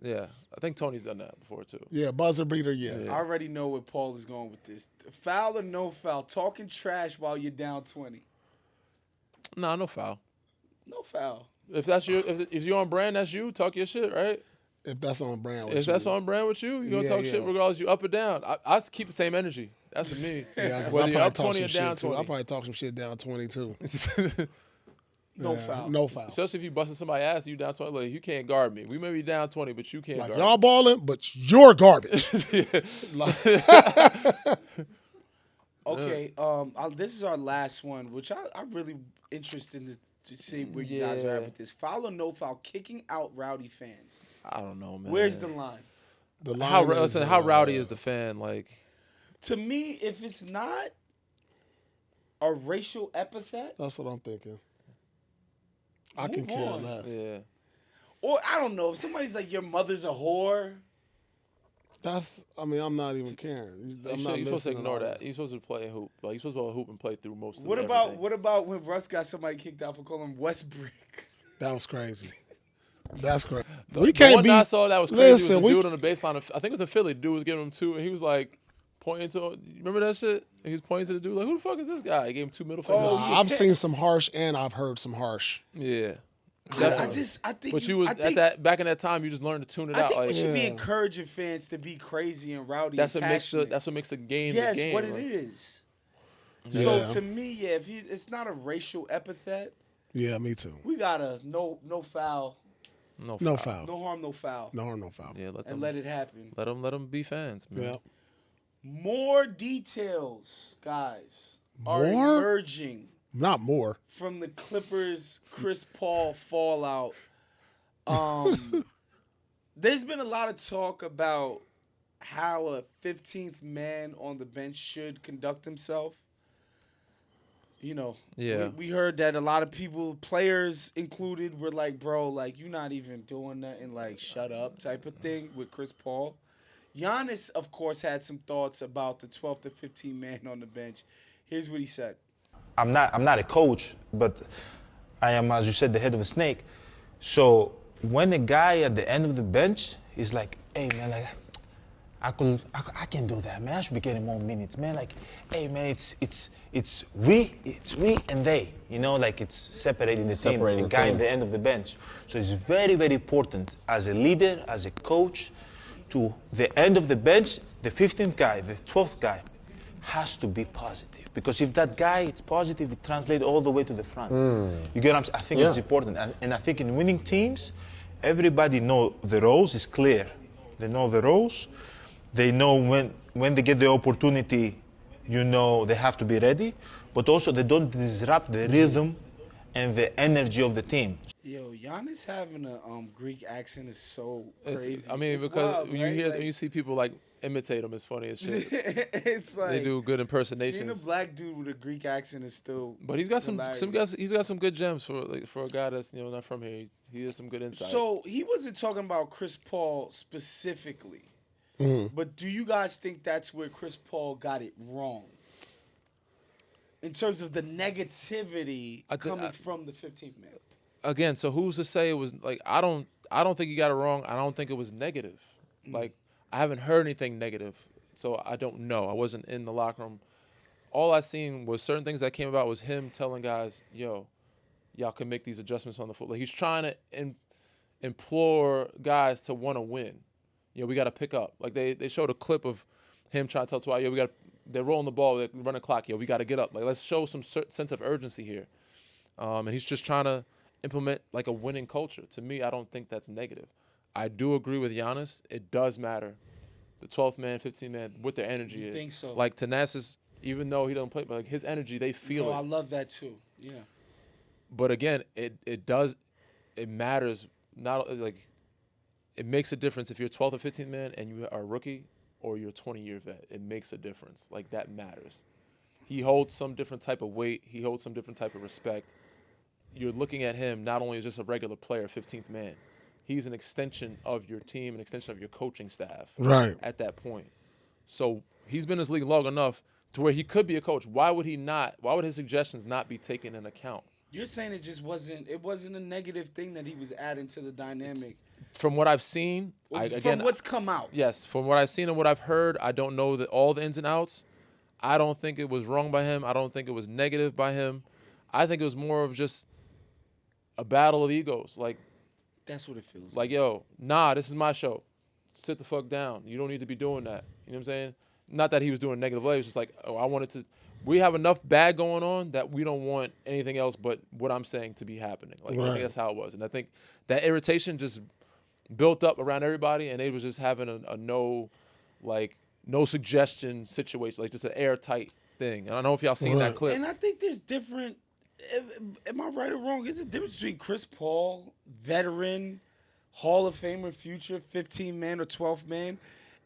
Yeah. I think Tony's done that before too. Yeah, buzzer beater, yeah. Yeah. I already know where Paul is going with this. Foul or no foul? Talking trash while you're down 20. Nah, no foul. No foul. If that's you, if you're on brand, that's you. Talk your shit, right? If that's on brand with If you. that's on brand with you, you gonna Yeah, talk yeah. shit regardless. You up or down. I keep the same energy. That's me. Yeah, because Whether I you're probably up talk 20 some or shit down too. 20. I probably talk some shit down 20 too. No Yeah, foul. No foul. Especially if you busting somebody ass, you down 20. Like, you can't guard me. We may be down 20, but you can't Like, guard y'all balling, but you're garbage. me. Like, Okay, this is our last one, which I'm really interested to see where you guys are at Yeah. with this. Foul or no foul? Kicking out rowdy fans. I don't know, man. Where's the line? the how line is, listen? How rowdy is the fan? Like, To me, if it's not a racial epithet, That's what I'm thinking. I can Move care on. less. yeah. or I don't know, if somebody's like your mother's a whore. I'm not even caring. You're I'm not supposed to listening ignore all that. You're supposed to play a hoop. Like, you're supposed to hoop and play through most of What everything. about when Russ got somebody kicked out for calling Westbrook? That was crazy. That's crazy. The, We the can't one be. that I saw that was crazy Listen, was we the dude on the baseline. I think it was in Philly. The dude was giving him two, and he was like pointing to. You remember that shit? And he was pointing to the dude like, "Who the fuck is this guy?" He gave him two middle fingers. Oh, yeah. I've seen some harsh and I've heard some harsh. Yeah. I Definitely. think. But you was I think, back in that time. You just learned to tune it I out. think we Like, should be Yeah. encouraging fans to be crazy and rowdy. that's and what makes the passionate. that's what makes the game. Yes, the game. what it like, is. Yeah. So to me, yeah, if it's not a racial epithet, Yeah, me too. We got a no foul, No No foul. foul. no harm, no foul, No harm, no foul. Yeah, and let it happen. let them be fans, man. Yeah. More details, guys, are More? emerging Not more. from the Clippers Chris Paul fallout. There's been a lot of talk about how a 15th man on the bench should conduct himself. You know, Yeah. we heard that a lot of people, players included, were like, bro, like, you're not even doing nothing, like, shut up type of thing with Chris Paul. Giannis, of course, had some thoughts about the 12 to 15 man on the bench. Here's what he said. I'm not a coach, but I am, as you said, the head of a snake. So when a guy at the end of the bench is like, hey man, like I can do that, man. I should be getting more minutes, man. Like, hey man, it's we and they. You know, like it's separating the team, the guy at the end of the bench. So it's very, very important as a leader, as a coach, to the end of the bench, the 15th guy, the 12th guy, has to be positive. Because if that guy is positive, it translates all the way to the front. You get what I'm saying? I think it's important. And I think in winning teams, everybody know the roles is clear. They know the roles. They know when they get the opportunity, you know, they have to be ready. But also they don't disrupt the rhythm and the energy of the team. Yo, Giannis having a Greek accent is so crazy. I mean, It's because wild, when right? you hear, Like, when you see people like imitate him, it's funny as shit. it's like They do good seeing a impersonations. black dude with a Greek accent is still. But he's got some hilarious. guys. He's got some good gems for a guy that's not from here. He has some good insight. So he wasn't talking about Chris Paul specifically, but do you guys think that's where Chris Paul got it wrong? In terms of the negativity coming from the 15th man. Again, so who's to say it was like I don't think he got it wrong. I don't think it was negative. Like I haven't heard anything negative, so I don't know. I wasn't in the locker room. All I seen was certain things that came about was him telling guys, "Yo, y'all can make these adjustments on the foot." Like he's trying to implore guys to want to win. You know, we got to pick up. Like they showed a clip of him trying to tell Twilight, "Yo, they're rolling the ball, they're running clock. Yo, we got to get up. Like let's show some sense of urgency here." And he's just trying to implement like a winning culture. To me, I don't think that's negative. I do agree with Giannis. It does matter. The 12th man, 15th man, what their energy is. Think so? Like Thanasis, even though he doesn't play, but like his energy, they feel No, it. I love that too. Yeah. But again, it matters. Not like it makes a difference if you're 12th or 15th man and you are a rookie or you're a 20-year vet. It makes a difference. Like that matters. He holds some different type of weight. He holds some different type of respect. You're looking at him not only as just a regular player, 15th man. He's an extension of your team, an extension of your coaching staff. Right. At that point. So he's been in this league long enough to where he could be a coach. Why would his suggestions not be taken into account? You're saying it wasn't a negative thing that he was adding to the dynamic. From what I've seen, From what's come out. Yes, from what I've seen and what I've heard, I don't know all the ins and outs. I don't think it was wrong by him. I don't think it was negative by him. I think it was more of just a battle of egos. Like, That's what it feels like, yo, nah, this is my show. Sit the fuck down. You don't need to be doing that. You know what I'm saying? Not that he was doing negative. It was just like, we have enough bad going on that we don't want anything else but what I'm saying to be happening. Like, I think that's how it was. And I think that irritation just built up around everybody, and they was just having a no suggestion situation, like just an airtight thing. And I don't know if y'all seen that clip. And I think there's different. Am I right or wrong? There's a difference between Chris Paul, veteran, Hall of Famer, future 15 man or 12 man,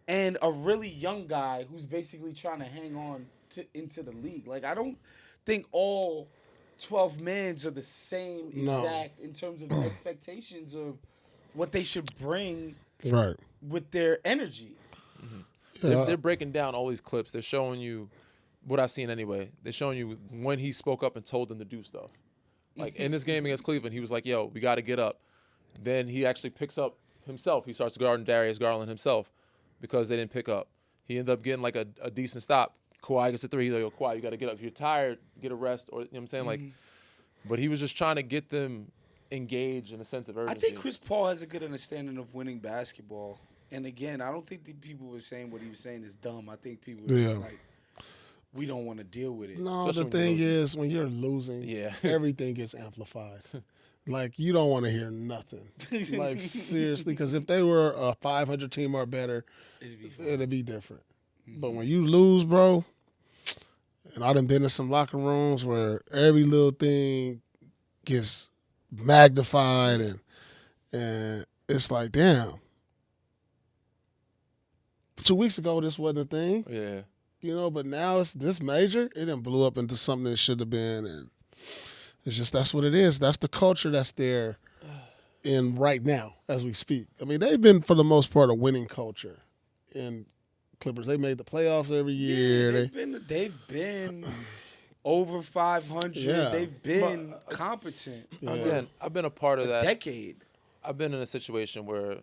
and a really young guy who's basically trying to hang on into the league. Like, I don't think all 12 mans are the same exact in terms of the expectations of what they should bring with their energy. They're breaking down all these clips. They're showing you what I've seen anyway. They're showing you when he spoke up and told them to do stuff. Like in this game against Cleveland, he was like, yo, we got to get up. Then he actually picks up himself. He starts guarding Darius Garland himself because they didn't pick up. He ended up getting like a decent stop. Kawhi gets a three. He's like, yo, Kawhi, you got to get up. If you're tired, get a rest. Or, you know what I'm saying? Like, but he was just trying to get them engaged in a sense of urgency. I think Chris Paul has a good understanding of winning basketball. And again, I don't think the people were saying what he was saying is dumb. I think people were just like, we don't want to deal with it. No, Especially the when you're thing is, when you're losing, Yeah. everything gets amplified. Like, you don't want to hear nothing. Like, seriously, because if they were a 500 team or better, it'd be different. But when you lose, bro, and I done been in some locker rooms where every little thing gets magnified and it's like, damn. 2 weeks ago, this wasn't a thing. Yeah. You know, but now it's this major. It done blew up into something it should have been, and it's just that's what it is. That's the culture that's there in right now as we speak. I mean, they've been for the most part a winning culture in Clippers. They made the playoffs every year. They've been over 500. Yeah. They've been competent. Again, I've been a part of that. Decade. I've been in a situation where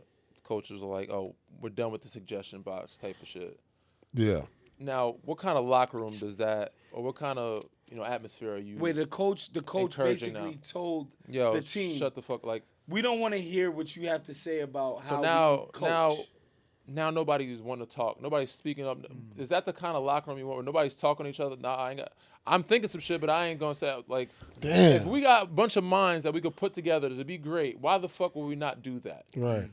coaches are like, "Oh, we're done with the suggestion box type of shit." Yeah. Now, what kind of locker room does that, or what kind of atmosphere are you? Wait, the coach encouraging basically now? told Yo, the team, shut the fuck like. we don't want to hear what you have to say about So how now, we coach. now nobody's wanting to talk. Nobody's speaking up. Is that the kind of locker room you want where nobody's talking to each other? Nah, I ain't got. I'm thinking some shit, but I ain't gonna say like. Damn. If we got a bunch of minds that we could put together to be great, why the fuck would we not do that? Right.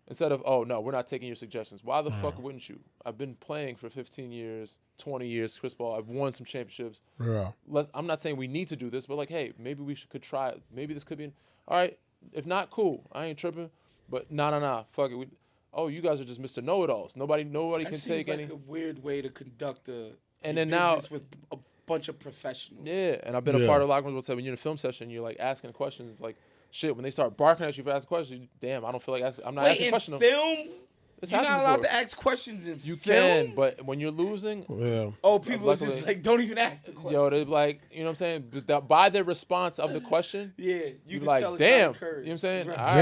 Instead of, oh, no, we're not taking your suggestions. Why the fuck wouldn't you? I've been playing for 15 years, 20 years, Chris Paul. I've won some championships. Yeah. I'm not saying we need to do this, but like, hey, maybe we could try it. Maybe this could be, all right, if not, cool. I ain't tripping. But nah, fuck it. You guys are just Mr. Know-it-alls. Nobody That can seems take like any. a weird way to conduct a then now- business with a bunch of professionals. Yeah, and I've been a part of locker rooms. When you're in a film session, you're like asking questions. It's like, shit, when they start barking at you for asking questions, damn, I don't feel like asking. I'm not Wait, asking in questions. film, It's you're not happened allowed before. to ask questions in You film? can, but when you're losing, Yeah. Oh, people are Luckily- just like, don't even ask the question. yo, they're like, you know what I'm saying? By their response of the question, Yeah, you you're can like, tell it's damn. You not know encouraged. what I'm saying? Right. All right,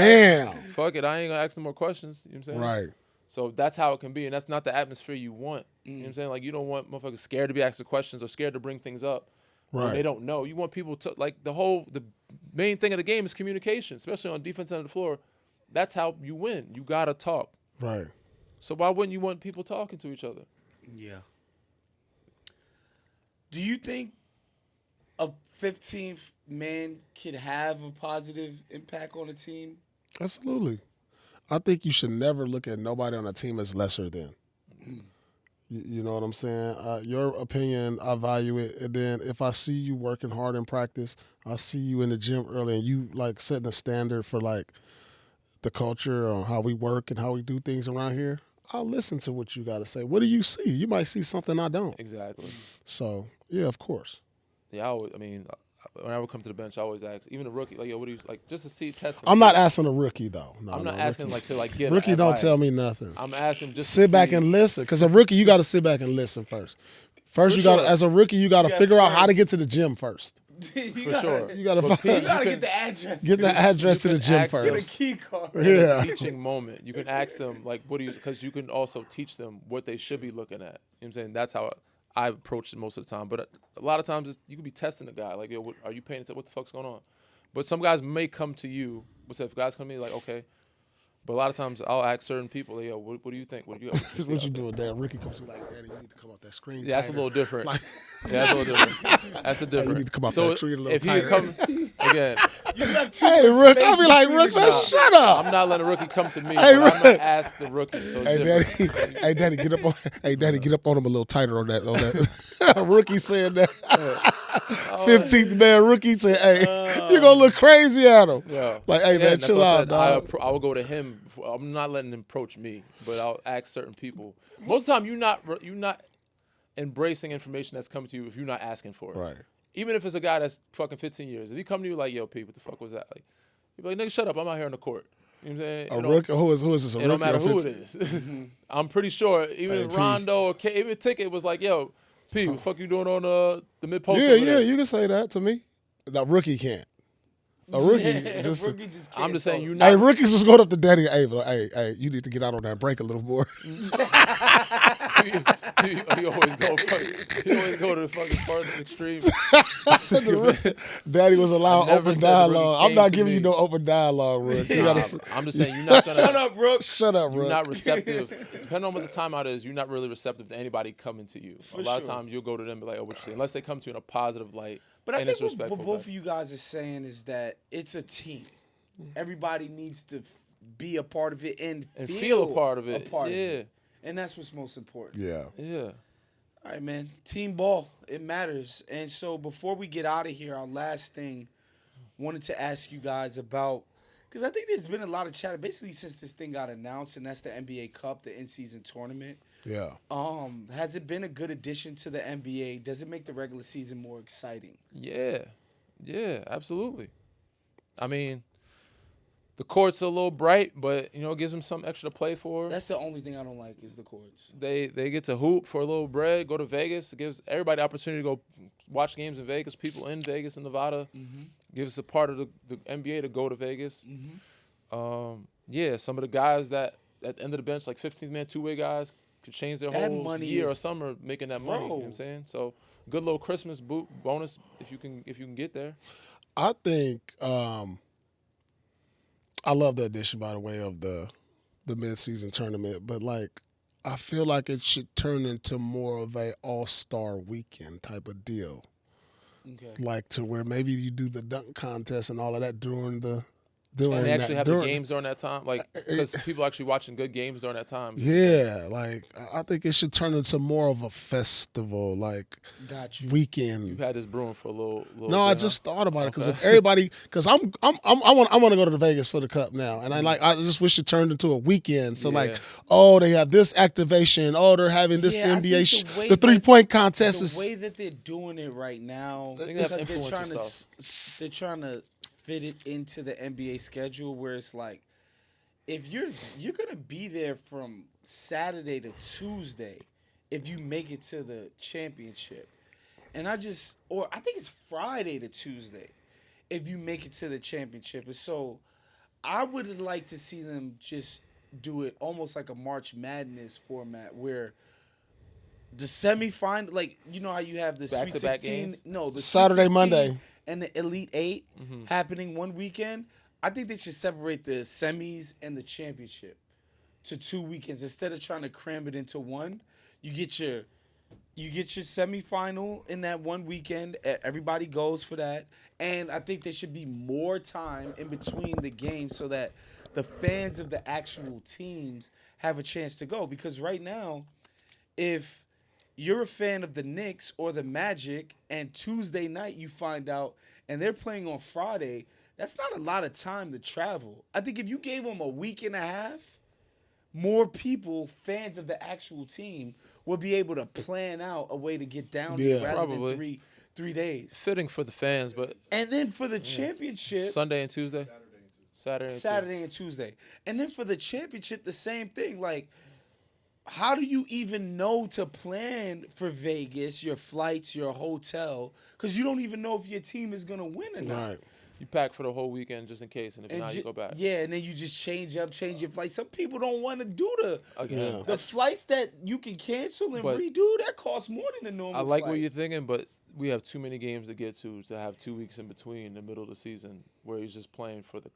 Damn. fuck it, I ain't gonna ask them more questions. You know what I'm saying? Right. So that's how it can be, and that's not the atmosphere you want. You know what I'm saying? Like, you don't want motherfuckers scared to be asked the questions or scared to bring things up when they Right. don't know. You want people to, like, the main thing of the game is communication, especially on defense end of the floor. That's how you win. You gotta talk. Right. So why wouldn't you want people talking to each other? Yeah. Do you think a 15th man could have a positive impact on a team? Absolutely. I think you should never look at nobody on a team as lesser than. You know what I'm saying? Your opinion, I value it. And then if I see you working hard in practice, I see you in the gym early and you like setting a standard for like the culture or how we work and how we do things around here, I'll listen to what you got to say. What do you see? You might see something I don't. Exactly. So, yeah, of course. Yeah, when I would come to the bench, I always ask, even a rookie, like, yo, what do you, like, just to see, test them. I'm not asking a rookie, though. No, I'm not no, asking, rookie. like, to, like, get Rookie don't advice. tell me nothing. I'm asking just Sit to back see. and listen. Because a rookie, you got to sit back and listen first. First, For you got to, sure. as a rookie, you got to Yeah, figure out how to first. get to the gym first. You For gotta, sure. You got to But Pete, You gotta You get the address. get the address to you the can gym ask them- Get a first. key card. in Yeah. a teaching moment. You can ask them, like, what do you, because you can also teach them what they should be looking at. You know what I'm saying? That's how I approach it most of the time. But a lot of times you can be testing a guy. Like, yo, are you paying attention? What the fuck's going on? But some guys may come to you. If guys come to me, like, okay. But a lot of times I'll ask certain people, like, yo, what do you think? What do you This is what you doing, Dad. Ricky comes to you like, Daddy, you need to come out that screen. Yeah, that's a tighter." little different. Like- Yeah, that's a little different. That's a different. you need to come out so that tree a little if he tighter. come again, You left too Hey, much Rook, space I'll be like, between Rook, the man, shots. shut up. I'm not letting a rookie come to me. Hey, but I'm Rick. gonna ask the rookie. So it's Hey, different. Daddy. Hey, Daddy, get up on. Hey, Daddy, get up on him a little tighter on that. On that. Rookie said that. 15th man rookie said, "Hey, you gonna look crazy at him." Yeah. Like, hey, Yeah, man, and that's chill what I out, said. dog. I will go to him. I'm not letting him approach me, but I'll ask certain people. Most of the time, you're not embracing information that's coming to you if you're not asking for it. Right. Even if it's a guy that's fucking 15 years. If he come to you like, yo, P, what the fuck was that? Like, you be like, nigga, shut up. I'm out here on the court. You know what I'm saying? A It don't- rookie. Who is this? A It rookie don't matter or who 15? it is. I'm pretty sure even Hey, P. Rondo or even Ticket was like, yo, P, what the fuck you doing on the mid post? Yeah, yeah, you can say that to me. The rookie can't. A rookie just. Rookie just I'm can't just saying talk. you not. Hey, rookies was going up to Daddy. Hey, you need to get out on that break a little more. you always always go to the fucking farthest extreme. Daddy was allowing never open said the rookie dialogue. I'm came not to giving you me. no open dialogue, Rook. You Nah, gotta I'm just saying you're not gonna. Shut up, Brooke. shut up, You're Rook. not receptive. Depending on what the timeout is, you're not really receptive to anybody coming to you. A lot of sure. times you'll go to them and be like, "Oh, what you say?" Unless they come to you in a positive light. But I and think it's what respectful. both of you guys are saying is that it's a team. Everybody needs to be a part of it and feel a part of it. Yeah. And that's what's most important. Yeah. Yeah. All right, man. Team ball, it matters. And so before we get out of here, our last thing, wanted to ask you guys about, because I think there's been a lot of chatter basically since this thing got announced, and that's the NBA Cup, the in-season tournament. Yeah. Has it been a good addition to the NBA? Does it make the regular season more exciting? Yeah. Yeah. Absolutely. I mean, the court's a little bright, but it gives them something extra to play for. That's the only thing I don't like is the courts. They get to hoop for a little bread, go to Vegas. It gives everybody the opportunity to go watch games in Vegas. People in Vegas and Nevada. Gives a part of the NBA to go to Vegas. Yeah, some of the guys that at the end of the bench, like 15th-man two-way guys, could change their That whole money year or is- summer making that money. You know what I'm saying? So good little Christmas bonus if you can get there. I think I love the addition, by the way, of the mid-season tournament, but I feel like it should turn into more of a all-star weekend type of deal. Okay. To where maybe you do the dunk contest and all of that during the And they actually have the during- games during that time, because people actually watching good games during that time. Yeah, I think it should turn into more of a festival, Got you. weekend. You've had this brewing for a little No, I bit, just thought about it because Okay. if everybody, because I want to go to the Vegas for the Cup now, and I just wish it turned into a weekend. So Yeah. they have this activation, they're having this Yeah, I NBA, think the way the that- 3-point contest The is. way that they're doing it right now, think that's because influencer they're trying to fit it into the NBA schedule, where it's like, if you're gonna be there from Saturday to Tuesday, if you make it to the championship, and I think it's Friday to Tuesday, if you make it to the championship, and so I would like to see them just do it almost like a March Madness format where the semifinal, how you have the Sweet Back-to-back 16, games? no, the Saturday, Sweet 16 Monday. and the Elite 8 happening one weekend. I think they should separate the semis and the championship to 2 weekends instead of trying to cram it into one. You get your semifinal in that one weekend. Everybody goes for that, and I think there should be more time in between the games so that the fans of the actual teams have a chance to go. Because right now, if you're a fan of the Knicks or the Magic, and Tuesday night you find out and they're playing on Friday, that's not a lot of time to travel. I think if you gave them a week and a half, more people, fans of the actual team, will be able to plan out a way to get down there Yeah. rather Probably. than three days. It's fitting for the fans, but And then for the championship, Sunday and Tuesday? Saturday and Tuesday. And then for the championship, the same thing. How do you even know to plan for Vegas, your flights, your hotel? Because you don't even know if your team is going to win or not. Right. You pack for the whole weekend just in case, and if not, you go back. Yeah, and then you just change your flight. Some people don't want to do Again, the flights that you can cancel and But- redo. That costs more than a normal I like flight. what you're thinking, but we have too many games to get to have 2 weeks in between the middle of the season where he's just playing for the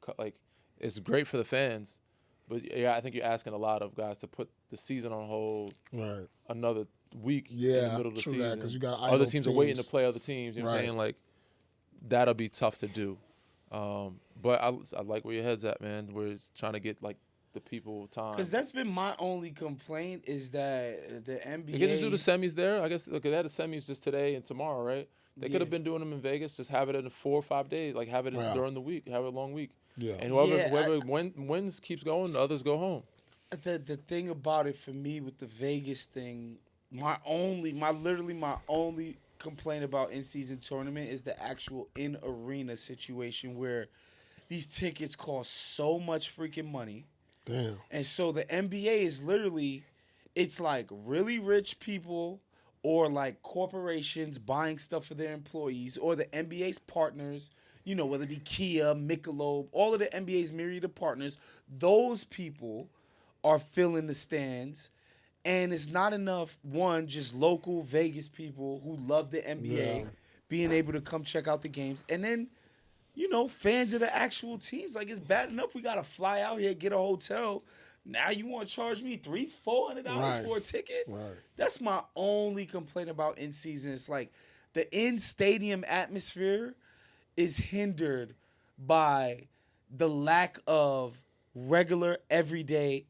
it's great for the fans, but yeah, I think you're asking a lot of guys to put the season on hold Right. another week in the Yeah, middle of the true season. that, 'cause you got other idle teams are waiting to teams. play other teams. You know what I'm Right. saying? That'll be tough to do. But I like where your head's at, man. Where it's trying to get the people time. Because that's been my only complaint is that the NBA. They could just do the semis there. I guess they had the semis just today and tomorrow, right? They could have Yeah. been doing them in Vegas. Just have it in 4 or 5 days. Have it Yeah. during the week. Have it a long week. Yeah. And Yeah, whoever wins keeps going. The others go home. The thing about it for me with the Vegas thing, my only complaint about in-season tournament is the actual in-arena situation where these tickets cost so much freaking money. Damn. And so the NBA is literally, it's really rich people or corporations buying stuff for their employees or the NBA's partners, whether it be Kia, Michelob, all of the NBA's myriad of partners, those people are filling the stands. And it's not enough, one, just local Vegas people who love the NBA being able to come check out the games. And then, fans of the actual teams. Like, it's bad enough we got to fly out here, get a hotel. Now you want to charge me $300-$400 for a ticket? Right. That's my only complaint about in-season. It's like the in-stadium atmosphere is hindered by the lack of regular, everyday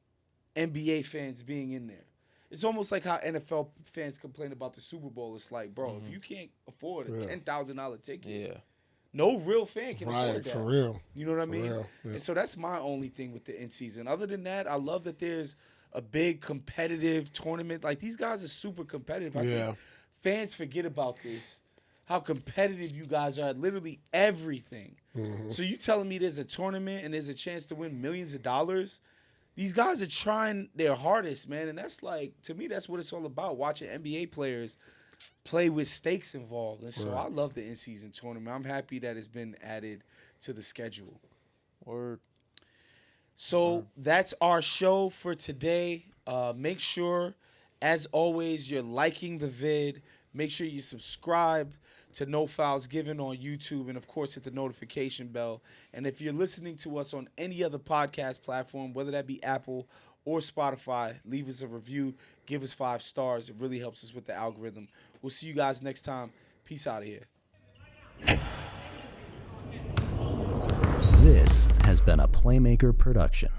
NBA fans being in there. It's almost like how NFL fans complain about the Super Bowl. It's like, bro, if you can't afford a $10,000 ticket, no real fan can afford that. For real. You know what I mean? real, yeah. And so that's my only thing with the in-season. Other than that, I love that there's a big competitive tournament. Like, these guys are super competitive. I think fans forget about this, how competitive you guys are at literally everything. So you telling me there's a tournament and there's a chance to win millions of dollars? These guys are trying their hardest, man. And that's like, to me, that's what it's all about, watching NBA players play with stakes involved. And so I love the in-season tournament. I'm happy that it's been added to the schedule. Word. So that's our show for today. Make sure, as always, you're liking the vid. Make sure you subscribe to No Fouls Given on YouTube, and, of course, hit the notification bell. And if you're listening to us on any other podcast platform, whether that be Apple or Spotify, leave us a review. Give us 5 stars. It really helps us with the algorithm. We'll see you guys next time. Peace out of here. This has been a Playmaker production.